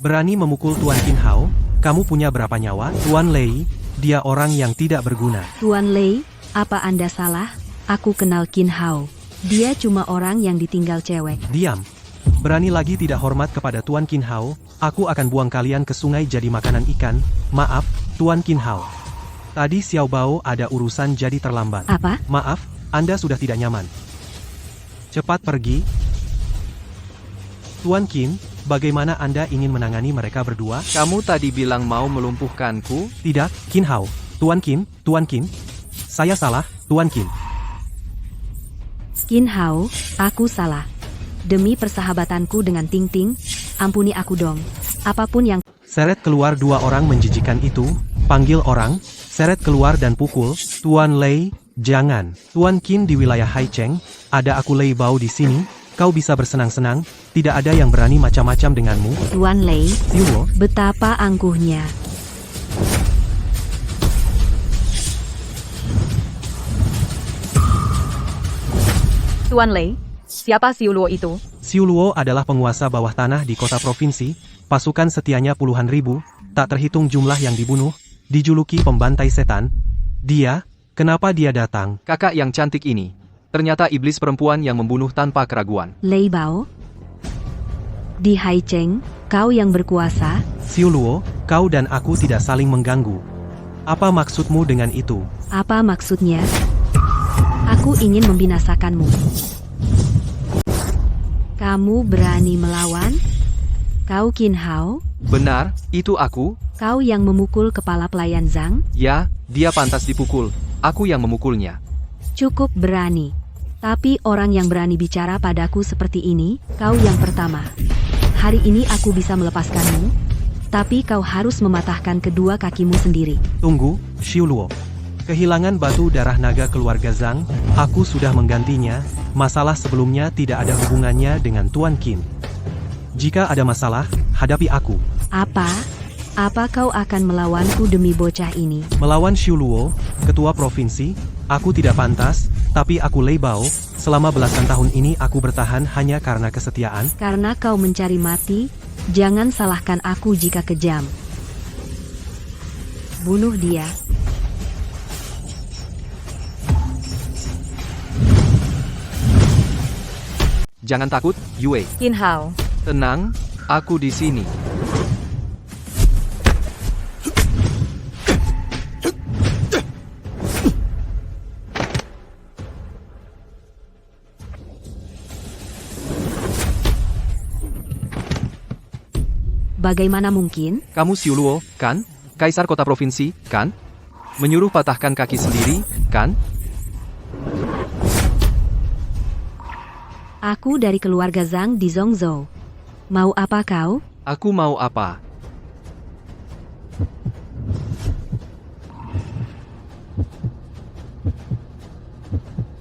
Berani memukul Tuan Qin Hao? Kamu punya berapa nyawa? Tuan Lei, dia orang yang tidak berguna. Tuan Lei, apa Anda salah? Aku kenal Qin Hao. Dia cuma orang yang ditinggal cewek. Diam. Berani lagi tidak hormat kepada Tuan Qin Hao, aku akan buang kalian ke sungai jadi makanan ikan. Maaf, Tuan Qin Hao. Tadi Xiao Bao ada urusan jadi terlambat. Apa? Maaf, Anda sudah tidak nyaman. Cepat pergi. Tuan Qin, bagaimana Anda ingin menangani mereka berdua? Kamu tadi bilang mau melumpuhkanku? Tidak, Qin Hao. Tuan Qin. Saya salah, Tuan Qin. Qin Hao, aku salah. Demi persahabatanku dengan Ting Ting, ampuni aku dong. Apapun yang... Seret keluar dua orang menjijikan itu, panggil orang, seret keluar dan pukul. Tuan Lei, jangan. Tuan Qin di wilayah Haicheng, ada aku Lei Bao di sini, kau bisa bersenang-senang, tidak ada yang berani macam-macam denganmu. Tuan Lei, Siulo, betapa angkuhnya. Tuan Lei, siapa si Luo itu? Siuluo adalah penguasa bawah tanah di kota provinsi, pasukan setianya puluhan ribu, tak terhitung jumlah yang dibunuh, dijuluki pembantai setan. Dia, kenapa dia datang? Kakak yang cantik ini. Ternyata iblis perempuan yang membunuh tanpa keraguan. Lei Bao? Di Haicheng, kau yang berkuasa? Siuluo, kau dan aku tidak saling mengganggu. Apa maksudmu dengan itu? Apa maksudnya? Aku ingin membinasakanmu. Kamu berani melawan? Kau Qin Hao? Benar, itu aku. Kau yang memukul kepala pelayan Zhang? Ya, dia pantas dipukul. Aku yang memukulnya. Cukup berani. Tapi orang yang berani bicara padaku seperti ini, kau yang pertama. Hari ini aku bisa melepaskanmu, tapi kau harus mematahkan kedua kakimu sendiri. Tunggu, Siuluo. Kehilangan batu darah naga keluarga Zhang, aku sudah menggantinya, masalah sebelumnya tidak ada hubungannya dengan Tuan Qin. Jika ada masalah, hadapi aku. Apa? Apa kau akan melawanku demi bocah ini? Melawan Siuluo, ketua provinsi, aku tidak pantas, tapi aku Lei Bao, selama belasan tahun ini aku bertahan hanya karena kesetiaan. Karena kau mencari mati, jangan salahkan aku jika kejam. Bunuh dia. Jangan takut, Yue. Qin Hao. Tenang, aku di sini. Bagaimana mungkin? Kamu Siuluo, kan? Kaisar kota provinsi, kan? Menyuruh patahkan kaki sendiri, kan? Aku dari keluarga Zhang di Zhongzhou. Mau apa kau? Aku mau apa?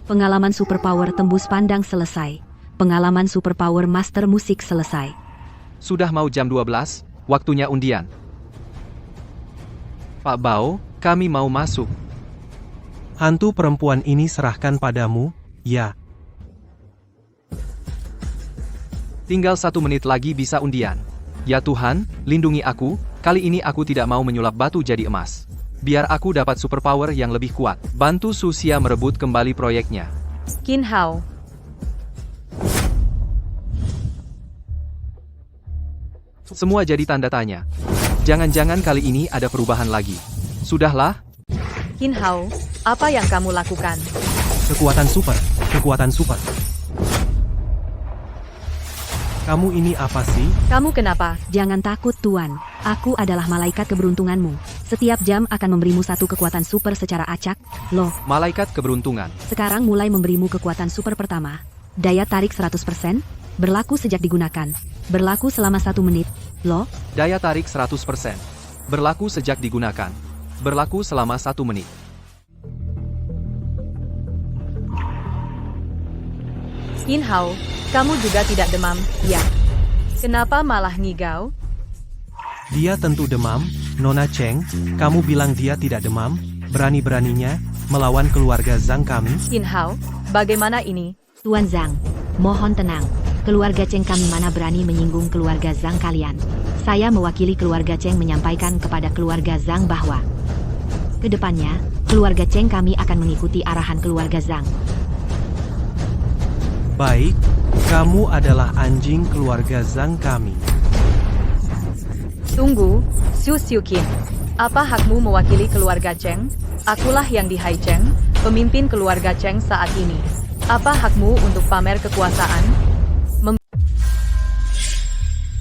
Pengalaman superpower tembus pandang selesai. Pengalaman superpower master musik selesai. Sudah mau jam 12, waktunya undian. Pak Bao, kami mau masuk. Hantu perempuan ini serahkan padamu, ya. Tinggal 1 menit lagi bisa undian. Ya Tuhan, lindungi aku, kali ini aku tidak mau menyulap batu jadi emas. Biar aku dapat superpower yang lebih kuat. Bantu Susia merebut kembali proyeknya. Qin Hao. Semua jadi tanda tanya. Jangan-jangan kali ini ada perubahan lagi. Sudahlah, Qin Hao, apa yang kamu lakukan? Kekuatan super, kekuatan super. Kamu ini apa sih? Kamu kenapa? Jangan takut Tuan. Aku adalah malaikat keberuntunganmu. Setiap jam akan memberimu satu kekuatan super secara acak. Loh, malaikat keberuntungan. sekarang mulai memberimu kekuatan super pertama. Daya tarik 100%. Berlaku sejak digunakan. Berlaku selama 1 menit. Loh, Daya tarik 100%. Berlaku sejak digunakan. Berlaku selama 1 menit. Qin Hao, kamu juga tidak demam, ya? Kenapa malah ngigau? Dia tentu demam, Nona Cheng, kamu bilang dia tidak demam, berani-beraninya melawan keluarga Zhang kami? Qin Hao, bagaimana ini? Tuan Zhang, mohon tenang. Keluarga Cheng kami mana berani menyinggung keluarga Zhang kalian. Saya mewakili keluarga Cheng menyampaikan kepada keluarga Zhang bahwa kedepannya, keluarga Cheng kami akan mengikuti arahan keluarga Zhang. Baik, kamu adalah anjing keluarga Zhang kami. Tunggu, Xu Xiuqin. Apa hakmu mewakili keluarga Cheng? Akulah yang di Hai Cheng, pemimpin keluarga Cheng saat ini. Apa hakmu untuk pamer kekuasaan?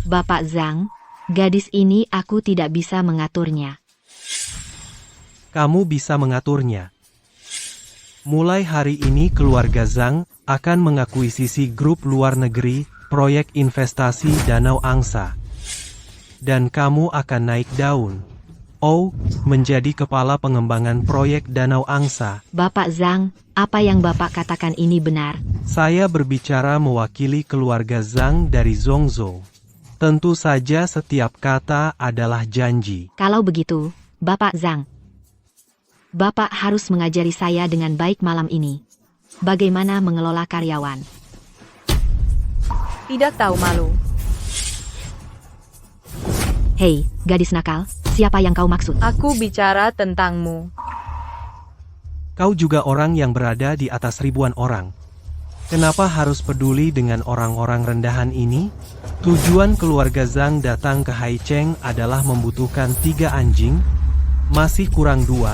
Bapak Zhang, gadis ini aku tidak bisa mengaturnya. Kamu bisa mengaturnya. Mulai hari ini keluarga Zhang akan mengakuisisi grup luar negeri, proyek investasi Danau Angsa. Dan kamu akan naik daun. Oh, menjadi kepala pengembangan proyek Danau Angsa. Bapak Zhang, apa yang Bapak katakan ini benar? Saya berbicara mewakili keluarga Zhang dari Zhongzhou. Tentu saja setiap kata adalah janji. Kalau begitu, Bapak Zhang, Bapak harus mengajari saya dengan baik malam ini. Bagaimana mengelola karyawan? Tidak tahu malu. Hei, gadis nakal, siapa yang kau maksud? Aku bicara tentangmu. Kau juga orang yang berada di atas ribuan orang. Kenapa harus peduli dengan orang-orang rendahan ini? Tujuan keluarga Zhang datang ke Hai Cheng adalah membutuhkan 3 anjing. Masih kurang 2.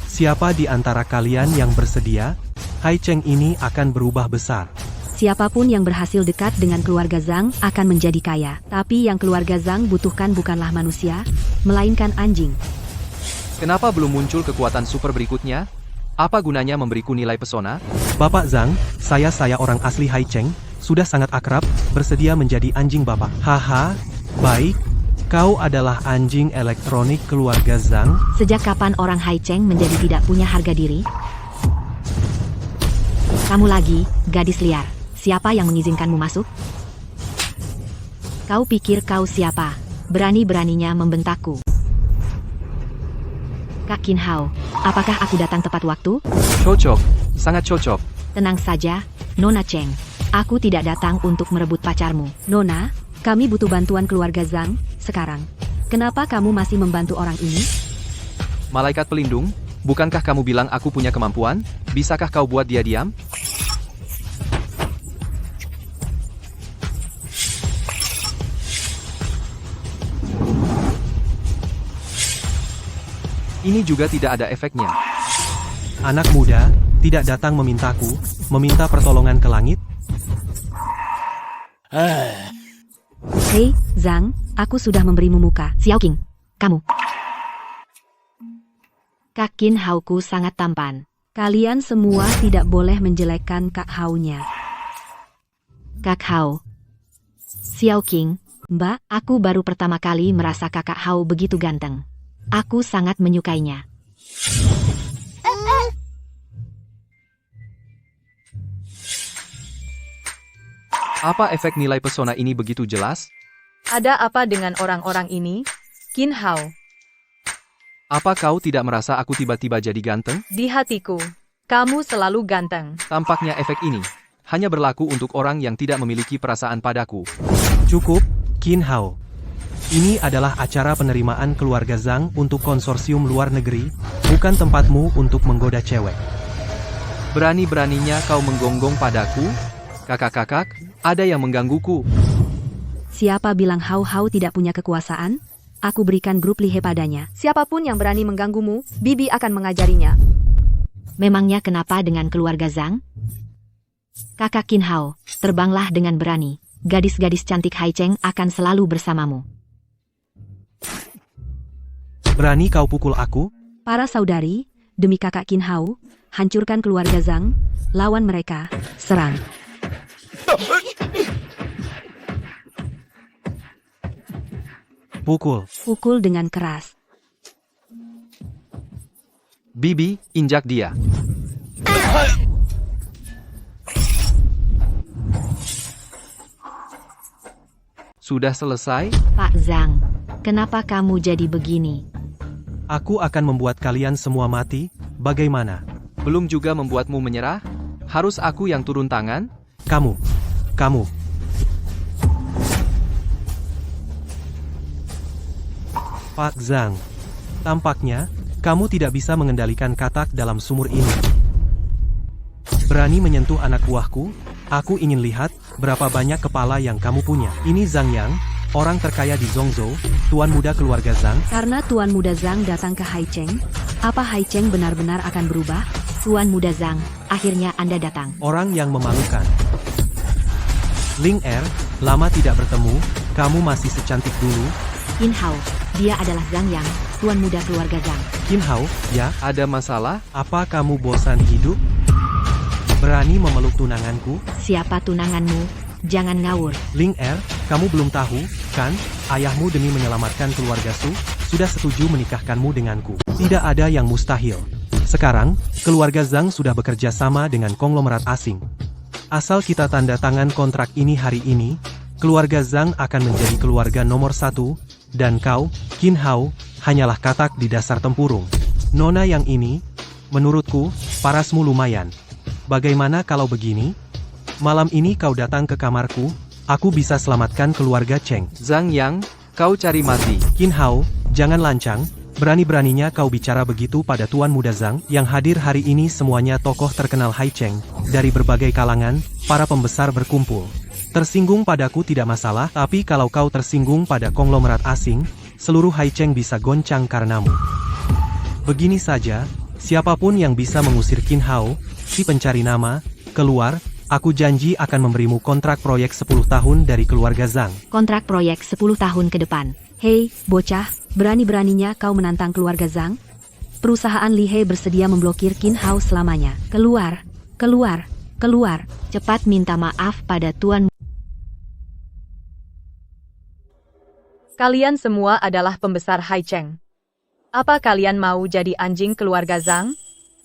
Siapa di antara kalian yang bersedia? Hai Cheng ini akan berubah besar. Siapapun yang berhasil dekat dengan keluarga Zhang akan menjadi kaya. Tapi yang keluarga Zhang butuhkan bukanlah manusia, melainkan anjing. Kenapa belum muncul kekuatan super berikutnya? Apa gunanya memberiku nilai pesona? Bapak Zhang, saya orang asli Hai Cheng, sudah sangat akrab, bersedia menjadi anjing Bapak. Haha, baik. Kau adalah anjing elektronik keluarga Zhang? Sejak kapan orang Hai Cheng menjadi tidak punya harga diri? Kamu lagi, gadis liar. Siapa yang mengizinkanmu masuk? Kau pikir kau siapa? Berani-beraninya membentakku. Kak Qin Hao, apakah aku datang tepat waktu? Cocok, sangat cocok. Tenang saja, Nona Cheng. Aku tidak datang untuk merebut pacarmu. Nona, kami butuh bantuan keluarga Zhang sekarang. Kenapa kamu masih membantu orang ini? Malaikat pelindung, bukankah kamu bilang aku punya kemampuan? Bisakah kau buat dia diam? Ini juga tidak ada efeknya. Anak muda, tidak datang memintaku, meminta pertolongan ke langit? Hei, Zhang, aku sudah memberimu muka. Xiaoqing, kamu. Kak Qin Hao-ku sangat tampan. Kalian semua tidak boleh menjelekkan Kak Hao-nya. Kak Hao. Xiaoqing, Mbak, aku baru pertama kali merasa Kakak Hao begitu ganteng. Aku sangat menyukainya. Apa efek nilai pesona ini begitu jelas? Ada apa dengan orang-orang ini? Qin Hao, Apa kau tidak merasa aku tiba-tiba jadi ganteng? di hatiku, kamu selalu ganteng. Tampaknya efek ini hanya berlaku untuk orang yang tidak memiliki perasaan padaku. Cukup, Qin Hao. Ini adalah acara penerimaan keluarga Zhang untuk konsorsium luar negeri, bukan tempatmu untuk menggoda cewek. Berani-beraninya kau menggonggong padaku? Kakak-kakak, ada yang menggangguku. siapa bilang Hao-Hao tidak punya kekuasaan? Aku berikan grup Lihe padanya. Siapapun yang berani mengganggumu, Bibi akan mengajarinya. Memangnya kenapa dengan keluarga Zhang? Kakak Qin Hao, terbanglah dengan berani. Gadis-gadis cantik Hai Cheng akan selalu bersamamu. Berani kau pukul aku? Para saudari, demi kakak Qin Hao, hancurkan keluarga Zhang, lawan mereka, serang. Pukul. Pukul dengan keras. Bibi, injak dia. Sudah selesai? Pak Zhang, kenapa kamu jadi begini? Aku akan membuat kalian semua mati, bagaimana? Belum juga membuatmu menyerah? Harus aku yang turun tangan? Kamu. Pak Zhang. Tampaknya, kamu tidak bisa mengendalikan katak dalam sumur ini. Berani menyentuh anak buahku? Aku ingin lihat berapa banyak kepala yang kamu punya. Ini Zhang Yang, orang terkaya di Zhongzhou, tuan muda keluarga Zhang. Karena Tuan Muda Zhang datang ke Haicheng, apa Haicheng benar-benar akan berubah? Tuan Muda Zhang, akhirnya Anda datang. Orang yang memalukan. Ling Er, lama tidak bertemu, kamu masih secantik dulu. Qin Hao, dia adalah Zhang Yang, Tuan Muda keluarga Zhang. Qin Hao, ya, Ada masalah? apa kamu bosan hidup? Berani memeluk tunanganku? Siapa tunanganmu? Jangan ngawur. Ling Er, kamu belum tahu, kan? Ayahmu demi menyelamatkan keluarga Su, sudah setuju menikahkanmu denganku. Tidak ada yang mustahil. Sekarang, keluarga Zhang sudah bekerja sama dengan konglomerat asing. Asal kita tanda tangan kontrak ini hari ini, keluarga Zhang akan menjadi keluarga nomor 1, dan kau, Qin Hao, hanyalah katak di dasar tempurung. Nona yang ini, menurutku, parasmu lumayan. Bagaimana kalau begini? Malam ini kau datang ke kamarku, aku bisa selamatkan keluarga Cheng. Zhang Yang, kau cari mati. Qin Hao, jangan lancang, berani-beraninya kau bicara begitu pada Tuan Muda Zhang. Yang hadir hari ini semuanya tokoh terkenal Haicheng, dari berbagai kalangan, para pembesar berkumpul. Tersinggung padaku tidak masalah, tapi kalau kau tersinggung pada konglomerat asing, seluruh Haicheng bisa goncang karenamu. Begini saja, siapapun yang bisa mengusir Qin Hao, si pencari nama, keluar, aku janji akan memberimu kontrak proyek 10 tahun dari keluarga Zhang. Kontrak proyek 10 tahun ke depan. Hei, bocah, berani-beraninya kau menantang keluarga Zhang? Perusahaan Li He bersedia memblokir Qin Hao selamanya. Keluar, keluar, keluar. Cepat minta maaf pada Tuan. Kalian semua adalah pembesar Haicheng. Apa kalian mau jadi anjing keluarga Zhang?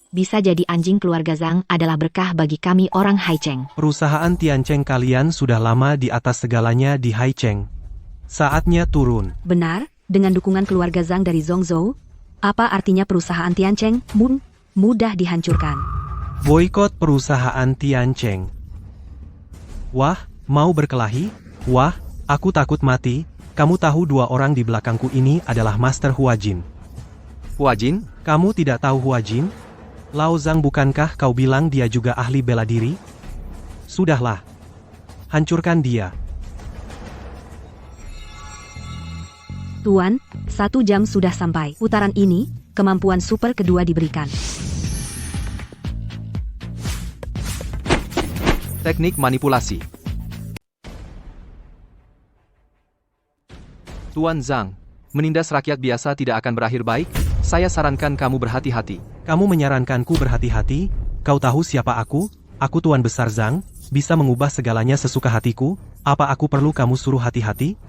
Bisa jadi anjing keluarga Zhang adalah berkah bagi kami orang Haicheng. Perusahaan Tiancheng kalian sudah lama di atas segalanya di Haicheng. Saatnya turun. Benar, dengan dukungan keluarga Zhang dari Zhongzhou, apa artinya perusahaan Tiancheng mudah dihancurkan. Boikot perusahaan Tiancheng. Wah, mau berkelahi? Wah, aku takut mati. Kamu tahu dua orang di belakangku ini adalah Master Huajin. Huajin? Kamu tidak tahu Huajin? Lao Zhang bukankah kau bilang dia juga ahli bela diri? Sudahlah. Hancurkan dia. Tuan, 1 jam sudah sampai. Putaran ini, kemampuan super kedua diberikan. Teknik manipulasi. Tuan Zhang, menindas rakyat biasa tidak akan berakhir baik. Saya sarankan kamu berhati-hati. Kamu menyarankanku berhati-hati? Kau tahu siapa aku? Aku Tuan Besar Zhang, bisa mengubah segalanya sesuka hatiku. Apa aku perlu kamu suruh hati-hati?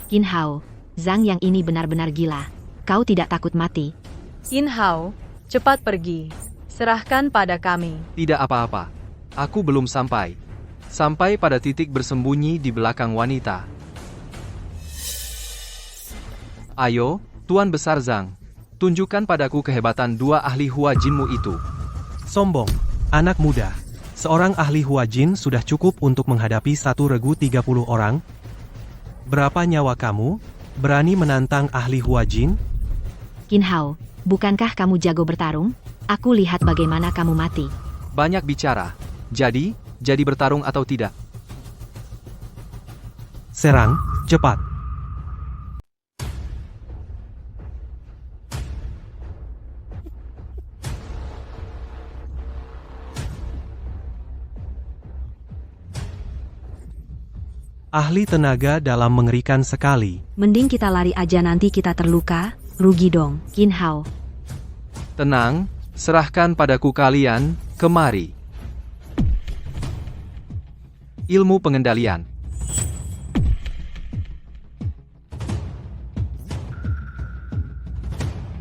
Qin Hao, Zhang yang ini benar-benar gila. Kau tidak takut mati? Qin Hao, cepat pergi. Serahkan pada kami. Tidak apa-apa. Aku belum sampai. Sampai pada titik bersembunyi di belakang wanita. Ayo, Tuan Besar Zhang. Tunjukkan padaku kehebatan dua ahli Huajinmu itu. Sombong. Anak muda. Seorang ahli Huajin sudah cukup untuk menghadapi satu regu 30 orang. Berapa nyawa kamu? Berani menantang ahli Huajin? Qin Hao, bukankah kamu jago bertarung? Aku lihat bagaimana kamu mati. Banyak bicara. Jadi bertarung atau tidak? Serang, cepat. Ahli tenaga dalam mengerikan sekali. Mending kita lari aja, nanti kita terluka, rugi dong. Qin Hao, Tenang, serahkan padaku kalian, kemari. Ilmu pengendalian.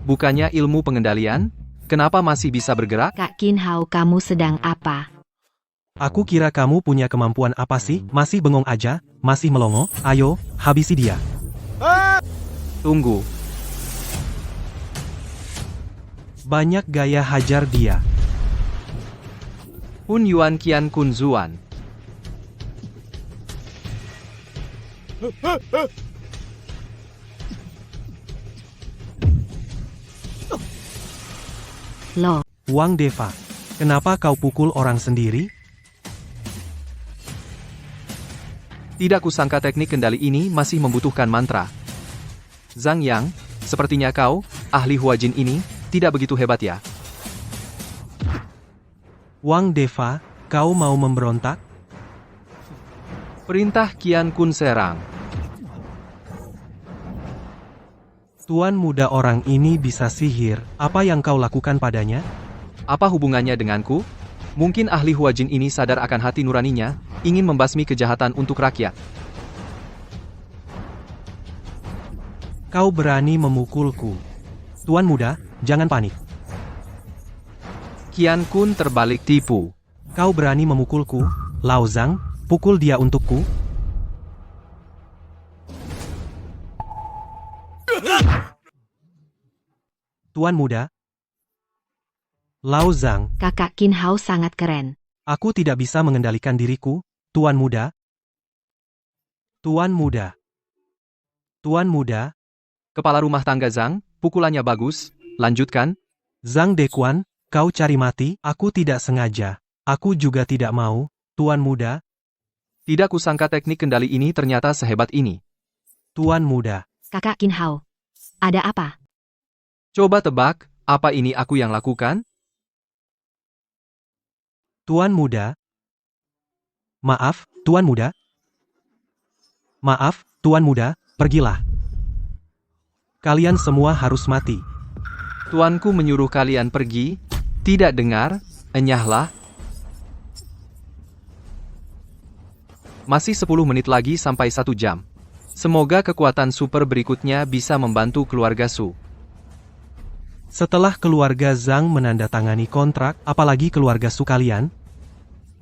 Bukannya ilmu pengendalian? Kenapa masih bisa bergerak? Kak Qin Hao, kamu sedang apa? Aku kira kamu punya kemampuan apa sih? Masih bengong aja? Masih melongo? Ayo, habisi dia. Tunggu. Banyak gaya hajar dia. Hun Yuan Qian Kun Zuan. Loh, Wang Deva, kenapa kau pukul orang sendiri? Tidak kusangka teknik kendali ini masih membutuhkan mantra. Zhang Yang, sepertinya kau, ahli Huajin ini, tidak begitu hebat ya. Wang Deva, kau mau memberontak? Perintah Qian Kun serang. Tuan muda orang ini bisa sihir, apa yang kau lakukan padanya? Apa hubungannya denganku? Mungkin ahli Huajin ini sadar akan hati nuraninya, ingin membasmi kejahatan untuk rakyat. Kau berani memukulku. Tuan muda, jangan panik. Qian Kun terbalik tipu. Kau berani memukulku, Lao Zhang, pukul dia untukku. Tuan muda. Lao Zhang, kakak Qin Hao sangat keren. aku tidak bisa mengendalikan diriku, Tuan muda. Tuan muda. Tuan muda, Kepala rumah tangga Zhang, pukulannya bagus, lanjutkan. Zhang Dekuan, kau cari mati, aku tidak sengaja. Aku juga tidak mau, Tuan muda. Tidak kusangka teknik kendali ini ternyata sehebat ini. Tuan muda. Kakak Qin Hao, ada apa? Coba tebak, apa ini aku yang lakukan? Tuan muda. Maaf, Tuan muda. Maaf, Tuan muda, pergilah. Kalian semua harus mati. Tuanku menyuruh kalian pergi, tidak dengar, enyahlah. Masih 10 menit lagi sampai 1 jam. Semoga kekuatan super berikutnya bisa membantu keluarga Su. Setelah keluarga Zhang menandatangani kontrak, apalagi keluarga Su kalian,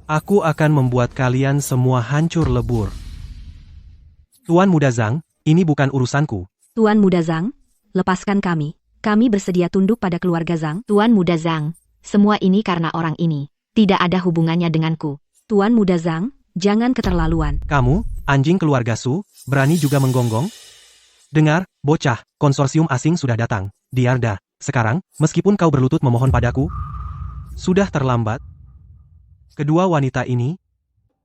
aku akan membuat kalian semua hancur lebur. Tuan muda Zhang, ini bukan urusanku. Tuan muda Zhang, lepaskan kami. Kami bersedia tunduk pada keluarga Zhang. Tuan muda Zhang, semua ini karena orang ini. Tidak ada hubungannya denganku. Tuan muda Zhang, jangan keterlaluan. Kamu, anjing keluarga Su, berani juga menggonggong? Dengar, bocah, konsorsium asing sudah datang. Diarda, sekarang, meskipun kau berlutut memohon padaku, sudah terlambat. Kedua wanita ini,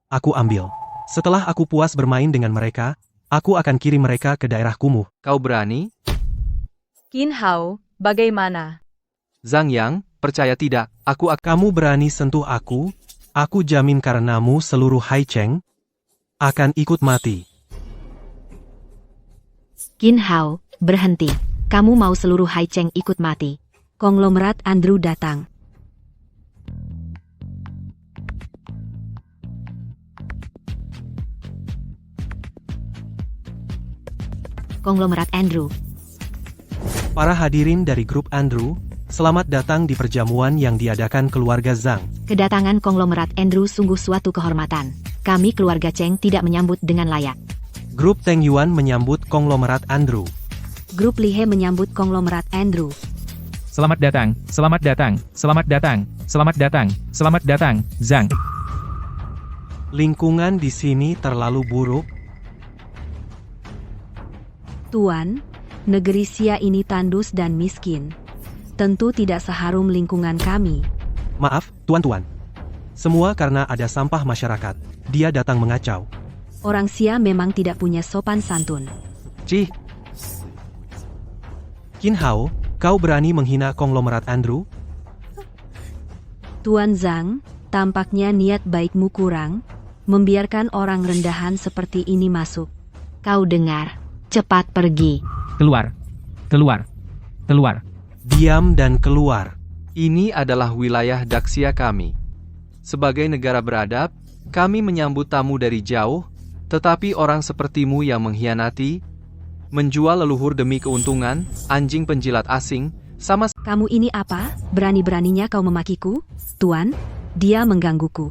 aku ambil. Setelah aku puas bermain dengan mereka, aku akan kirim mereka ke daerah kumuh. Kau berani? Qin Hao, bagaimana? Zhang Yang, percaya tidak, aku akan... Kamu berani sentuh aku jamin karenamu seluruh Haicheng akan ikut mati. Qin Hao, berhenti. Kamu mau seluruh Haicheng ikut mati. Konglomerat Andrew datang. Konglomerat Andrew. Para hadirin dari grup Andrew, selamat datang di perjamuan yang diadakan keluarga Zhang. Kedatangan konglomerat Andrew sungguh suatu kehormatan. Kami keluarga Cheng tidak menyambut dengan layak. Grup Teng Yuan menyambut konglomerat Andrew. Grup Lihe menyambut konglomerat Andrew. Selamat datang, selamat datang, selamat datang, selamat datang, selamat datang, Zhang. Lingkungan di sini terlalu buruk. Tuan, negeri Xia ini tandus dan miskin. Tentu tidak seharum lingkungan kami. Maaf, tuan-tuan. Semua karena ada sampah masyarakat. Dia datang mengacau. Orang Xia memang tidak punya sopan santun. Cih, Qin Hao, kau berani menghina konglomerat Andrew? Tuan Zhang, tampaknya niat baikmu kurang, membiarkan orang rendahan seperti ini masuk. Kau dengar, cepat pergi. Keluar, keluar, keluar. Diam dan keluar. ini adalah wilayah Daxia kami. Sebagai negara beradab, kami menyambut tamu dari jauh, tetapi orang sepertimu yang mengkhianati, menjual leluhur demi keuntungan, anjing penjilat asing, sama Kamu ini apa? Berani-beraninya kau memakiku? Tuan, dia menggangguku.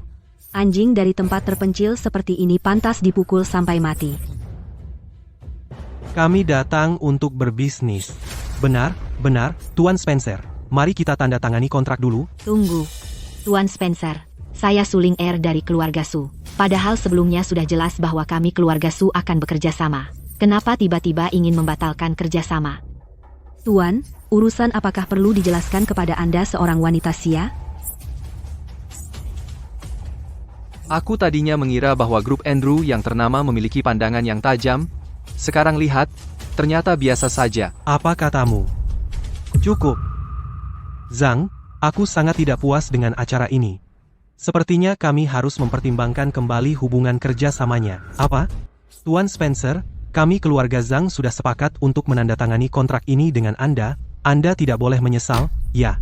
Anjing dari tempat terpencil seperti ini pantas dipukul sampai mati. Kami datang untuk berbisnis. Benar, benar, Tuan Spencer. mari kita tanda tangani kontrak dulu. Tunggu. Tuan Spencer, saya Suling Er dari keluarga Su. Padahal sebelumnya sudah jelas bahwa kami keluarga Su akan bekerja sama. Kenapa tiba-tiba ingin membatalkan kerjasama? Tuan, urusan apakah perlu dijelaskan kepada Anda seorang wanita Sia? Aku tadinya mengira bahwa grup Andrew yang ternama memiliki pandangan yang tajam. Sekarang lihat, ternyata biasa saja. Apa katamu? Cukup. Zhang, aku sangat tidak puas dengan acara ini. Sepertinya kami harus mempertimbangkan kembali hubungan kerjasamanya. Apa? Tuan Spencer, kami keluarga Zhang sudah sepakat untuk menandatangani kontrak ini dengan Anda. Anda tidak boleh menyesal, ya.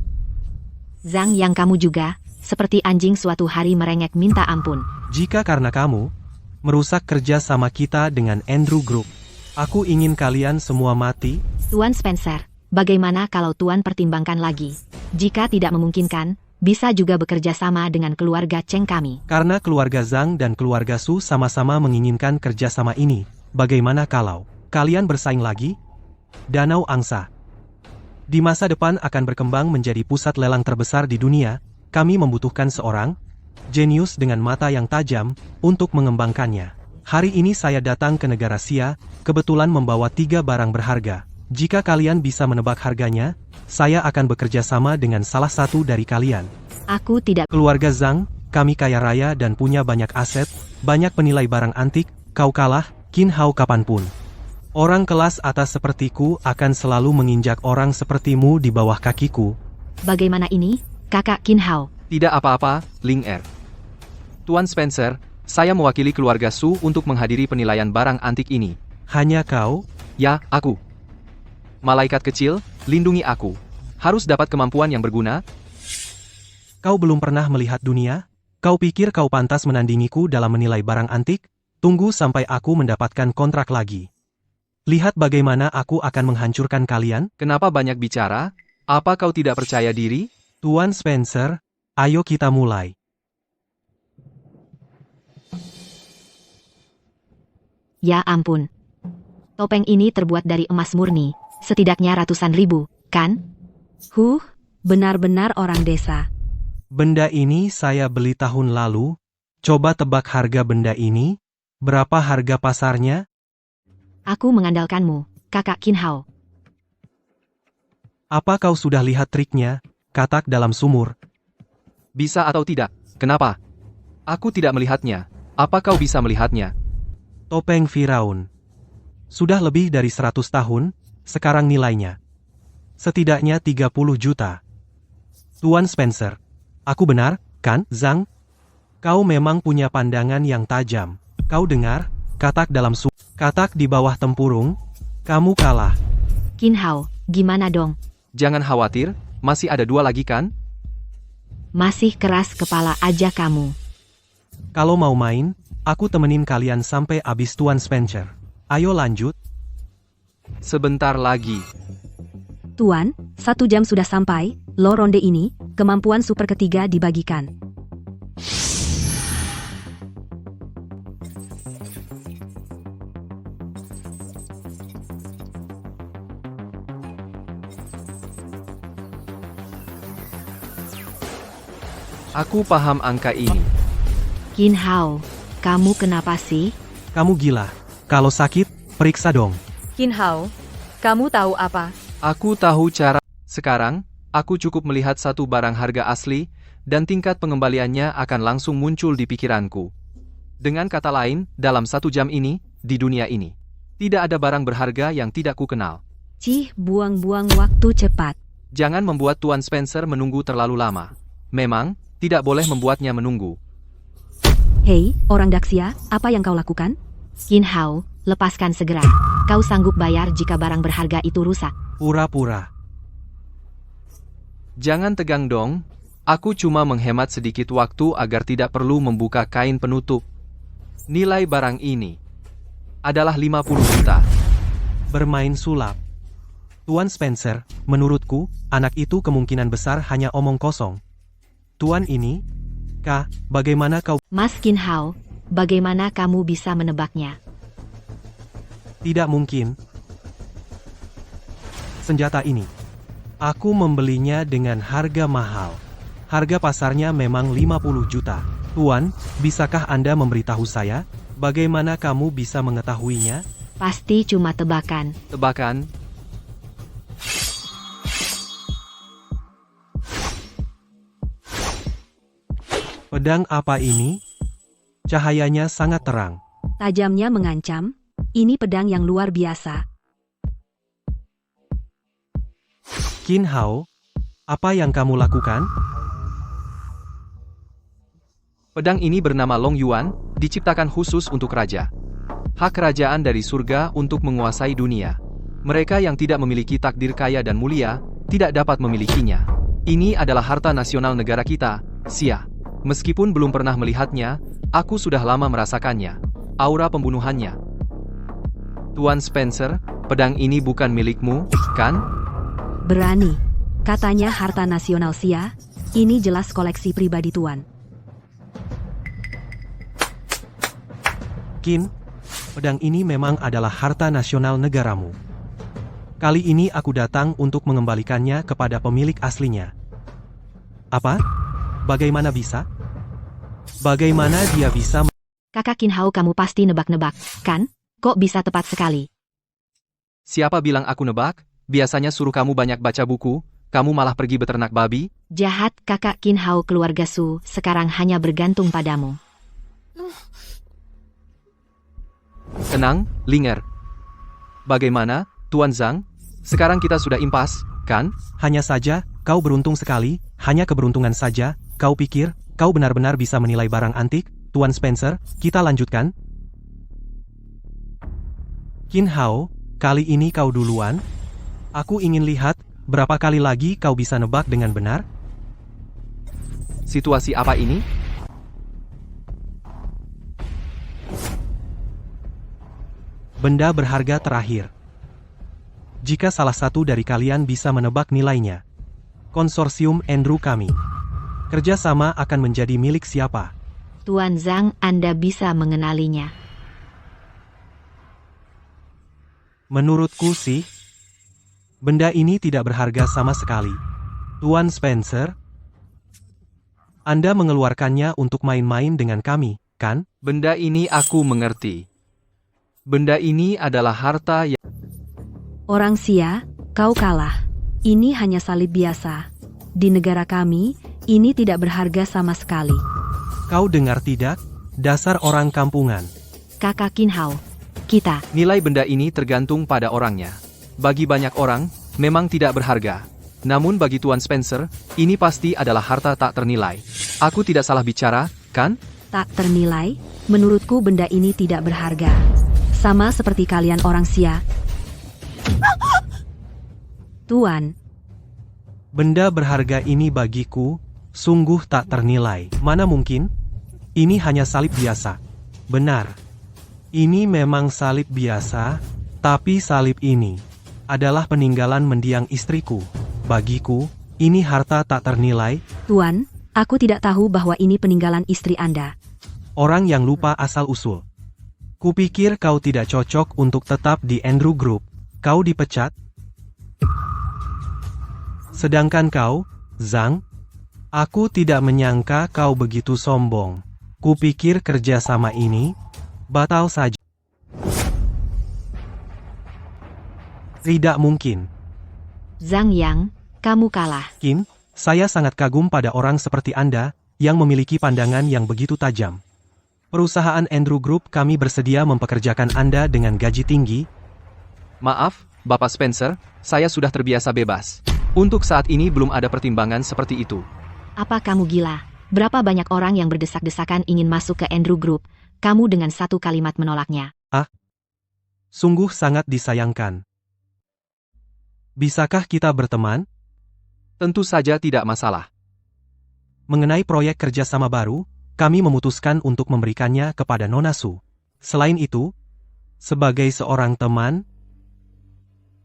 Zhang yang kamu juga, seperti anjing suatu hari merengek minta ampun. Jika karena kamu merusak kerja sama kita dengan Andrew Group, aku ingin kalian semua mati. Tuan Spencer, bagaimana kalau Tuan pertimbangkan lagi? Jika tidak memungkinkan, bisa juga bekerja sama dengan keluarga Cheng kami. Karena keluarga Zhang dan keluarga Su sama-sama menginginkan kerjasama ini, bagaimana kalau kalian bersaing lagi? Danau Angsa di masa depan akan berkembang menjadi pusat lelang terbesar di dunia. Kami membutuhkan seorang jenius dengan mata yang tajam untuk mengembangkannya. Hari ini saya datang ke negara Sia, kebetulan membawa 3 barang berharga. Jika kalian bisa menebak harganya, saya akan bekerja sama dengan salah satu dari kalian. Aku tidak. Keluarga Zhang, kami kaya raya dan punya banyak aset, banyak penilai barang antik. Kau kalah, Qin Hao, kapanpun. Orang kelas atas sepertiku akan selalu menginjak orang sepertimu di bawah kakiku. Bagaimana ini? Kakak Qin Hao. Tidak apa-apa, Ling Er. Tuan Spencer, saya mewakili keluarga Su untuk menghadiri penilaian barang antik ini. Hanya kau? Ya, aku. Malaikat kecil, lindungi aku. Harus dapat kemampuan yang berguna. Kau belum pernah melihat dunia? Kau pikir kau pantas menandingiku dalam menilai barang antik? Tunggu sampai aku mendapatkan kontrak lagi. Lihat bagaimana aku akan menghancurkan kalian. Kenapa banyak bicara? Apa kau tidak percaya diri? Tuan Spencer, ayo kita mulai. Ya ampun. Topeng ini terbuat dari emas murni, setidaknya ratusan ribu, kan? Benar-benar orang desa. Benda ini saya beli tahun lalu. Coba tebak harga benda ini. Berapa harga pasarnya? Aku mengandalkanmu, Kakak Qin Hao. Apa kau sudah lihat triknya? Katak dalam sumur. Bisa atau tidak? Kenapa? Aku tidak melihatnya. Apa kau bisa melihatnya? Topeng Firaun. Sudah lebih dari 100 tahun, sekarang nilainya setidaknya 30 juta. Tuan Spencer, aku benar, kan, Zhang? Kau memang punya pandangan yang tajam. Kau dengar? Katak dalam sumur. Katak di bawah tempurung. Kamu kalah. Qin Hao, gimana dong? Jangan khawatir, masih ada 2 lagi kan? Masih keras kepala aja kamu. Kalau mau main, aku temenin kalian sampai habis, Tuan Spencer. Ayo lanjut. Sebentar lagi. Tuan, 1 jam sudah sampai. Lo ronde ini, kemampuan super ketiga dibagikan. Aku paham angka ini. Qin Hao, kamu kenapa sih? Kamu gila. Kalau sakit, periksa dong. Qin Hao, kamu tahu apa? Aku tahu cara. Sekarang, aku cukup melihat satu barang harga asli, dan tingkat pengembaliannya akan langsung muncul di pikiranku. Dengan kata lain, dalam 1 jam ini, di dunia ini, tidak ada barang berharga yang tidak ku kenal. Cih, buang-buang waktu cepat. Jangan membuat Tuan Spencer menunggu terlalu lama. Memang, tidak boleh membuatnya menunggu. Hei, orang Daxia, apa yang kau lakukan? Qin Hao, lepaskan segera. Kau sanggup bayar jika barang berharga itu rusak. Pura-pura. Jangan tegang dong. Aku cuma menghemat sedikit waktu agar tidak perlu membuka kain penutup. Nilai barang ini adalah 50 juta. Bermain sulap. Tuan Spencer, menurutku, anak itu kemungkinan besar hanya omong kosong. Tuan ini, bagaimana kau? Mas Qin Hao, bagaimana kamu bisa menebaknya? Tidak mungkin. Senjata ini Aku membelinya dengan harga mahal. Harga pasarnya memang 50 juta. Tuan, bisakah Anda memberitahu saya, bagaimana kamu bisa mengetahuinya? Pasti cuma tebakan. Tebakan, Pedang apa ini? Cahayanya sangat terang. Tajamnya mengancam. Ini pedang yang luar biasa. Qin Hao, apa yang kamu lakukan? pedang ini bernama Long Yuan, diciptakan khusus untuk raja. Hak kerajaan dari surga untuk menguasai dunia. Mereka yang tidak memiliki takdir kaya dan mulia, tidak dapat memilikinya. Ini adalah harta nasional negara kita, Xia. Meskipun belum pernah melihatnya, aku sudah lama merasakannya. Aura pembunuhannya. Tuan Spencer, pedang ini bukan milikmu, kan? Berani. Katanya harta nasional Xia. Ini jelas koleksi pribadi Tuan. Qin, pedang ini memang adalah harta nasional negaramu. Kali ini aku datang untuk mengembalikannya kepada pemilik aslinya. Apa? Bagaimana bisa? Bagaimana dia bisa? Kakak Qin Hao, kamu pasti nebak-nebak, kan? Kok bisa tepat sekali? Siapa bilang aku nebak? Biasanya suruh kamu banyak baca buku, kamu malah pergi beternak babi? Jahat, kakak Qin Hao, keluarga Su sekarang hanya bergantung padamu. Tenang, Linger. Bagaimana, Tuan Zhang? Sekarang kita sudah impas, kan? Hanya saja, kau beruntung sekali, hanya keberuntungan saja. Kau pikir, kau benar-benar bisa menilai barang antik? Tuan Spencer, kita lanjutkan. Qin Hao, kali ini kau duluan. Aku ingin lihat, berapa kali lagi kau bisa nebak dengan benar? Situasi apa ini? Benda berharga terakhir. Jika salah satu dari kalian bisa menebak nilainya, konsorsium Andrew kami. Kerjasama akan menjadi milik siapa? Tuan Zhang, Anda bisa mengenalinya. Menurutku sih, benda ini tidak berharga sama sekali. Tuan Spencer, Anda mengeluarkannya untuk main-main dengan kami, kan? Benda ini aku mengerti. Benda ini adalah harta yang... Orang Xia, kau kalah. Ini hanya salib biasa. Di negara kami, ini tidak berharga sama sekali. Kau dengar tidak? Dasar orang kampungan. Kakak Qin Hao, kita. Nilai benda ini tergantung pada orangnya. Bagi banyak orang, memang tidak berharga. Namun bagi Tuan Spencer, ini pasti adalah harta tak ternilai. Aku tidak salah bicara, kan? Tak ternilai? Menurutku benda ini tidak berharga. Sama seperti kalian orang Xia. Tuan, Benda berharga ini bagiku, sungguh tak ternilai. Mana mungkin? Ini hanya salib biasa. Benar. Ini memang salib biasa, tapi salib ini adalah peninggalan mendiang istriku. Bagiku, ini harta tak ternilai. Tuan, aku tidak tahu bahwa ini peninggalan istri Anda. Orang yang lupa asal-usul. Kupikir kau tidak cocok untuk tetap di Andrew Group. Kau dipecat. Sedangkan kau, Zhang, aku tidak menyangka kau begitu sombong. Kupikir kerjasama ini batal saja. Tidak mungkin. Zhang Yang, kamu kalah. Qin, saya sangat kagum pada orang seperti Anda, yang memiliki pandangan yang begitu tajam. Perusahaan Andrew Group kami bersedia mempekerjakan Anda dengan gaji tinggi. Maaf, Bapak Spencer, saya sudah terbiasa bebas. Untuk saat ini belum ada pertimbangan seperti itu. Apa kamu gila? Berapa banyak orang yang berdesak-desakan ingin masuk ke Andrew Group, kamu dengan satu kalimat menolaknya. Sungguh sangat disayangkan. Bisakah kita berteman? Tentu saja tidak masalah. Mengenai proyek kerjasama baru, kami memutuskan untuk memberikannya kepada Nona Su. Selain itu, sebagai seorang teman,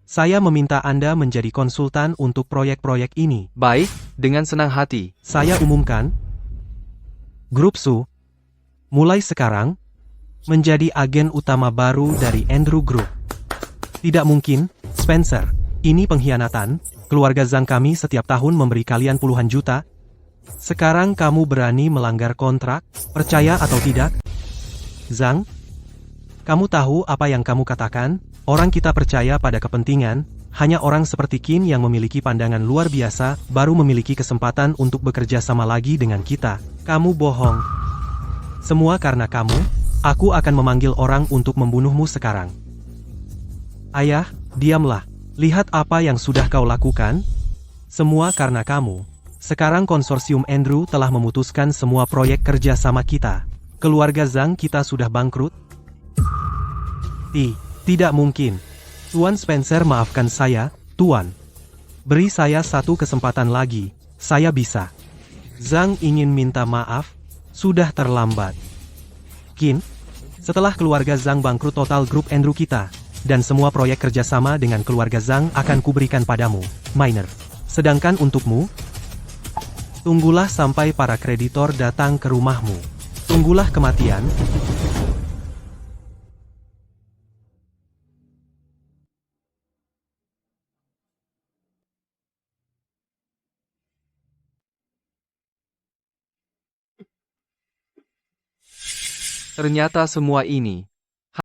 saya meminta Anda menjadi konsultan untuk proyek-proyek ini. Baik, dengan senang hati. Saya umumkan, Grup Su, mulai sekarang, menjadi agen utama baru dari Andrew Group. Tidak mungkin, Spencer, ini pengkhianatan. keluarga Zhang kami setiap tahun memberi kalian puluhan juta. Sekarang kamu berani melanggar kontrak, percaya atau tidak? Zhang, kamu tahu apa yang kamu katakan? Orang kita percaya pada kepentingan, hanya orang seperti Qin yang memiliki pandangan luar biasa, baru memiliki kesempatan untuk bekerja sama lagi dengan kita. Kamu bohong. Semua karena kamu, aku akan memanggil orang untuk membunuhmu sekarang. Ayah, diamlah. Lihat apa yang sudah kau lakukan. Semua karena kamu. Sekarang konsorsium Andrew telah memutuskan semua proyek kerja sama kita. Keluarga Zhang kita sudah bangkrut. Tidak mungkin. Tuan Spencer, maafkan saya, Tuan. Beri saya satu kesempatan lagi, saya bisa. Zhang ingin minta maaf, sudah terlambat. Qin, setelah keluarga Zhang bangkrut total grup Andrew kita, dan semua proyek kerjasama dengan keluarga Zhang akan kuberikan padamu, Miner. Sedangkan untukmu, tunggulah sampai para kreditor datang ke rumahmu. Tunggulah kematian. Ternyata semua ini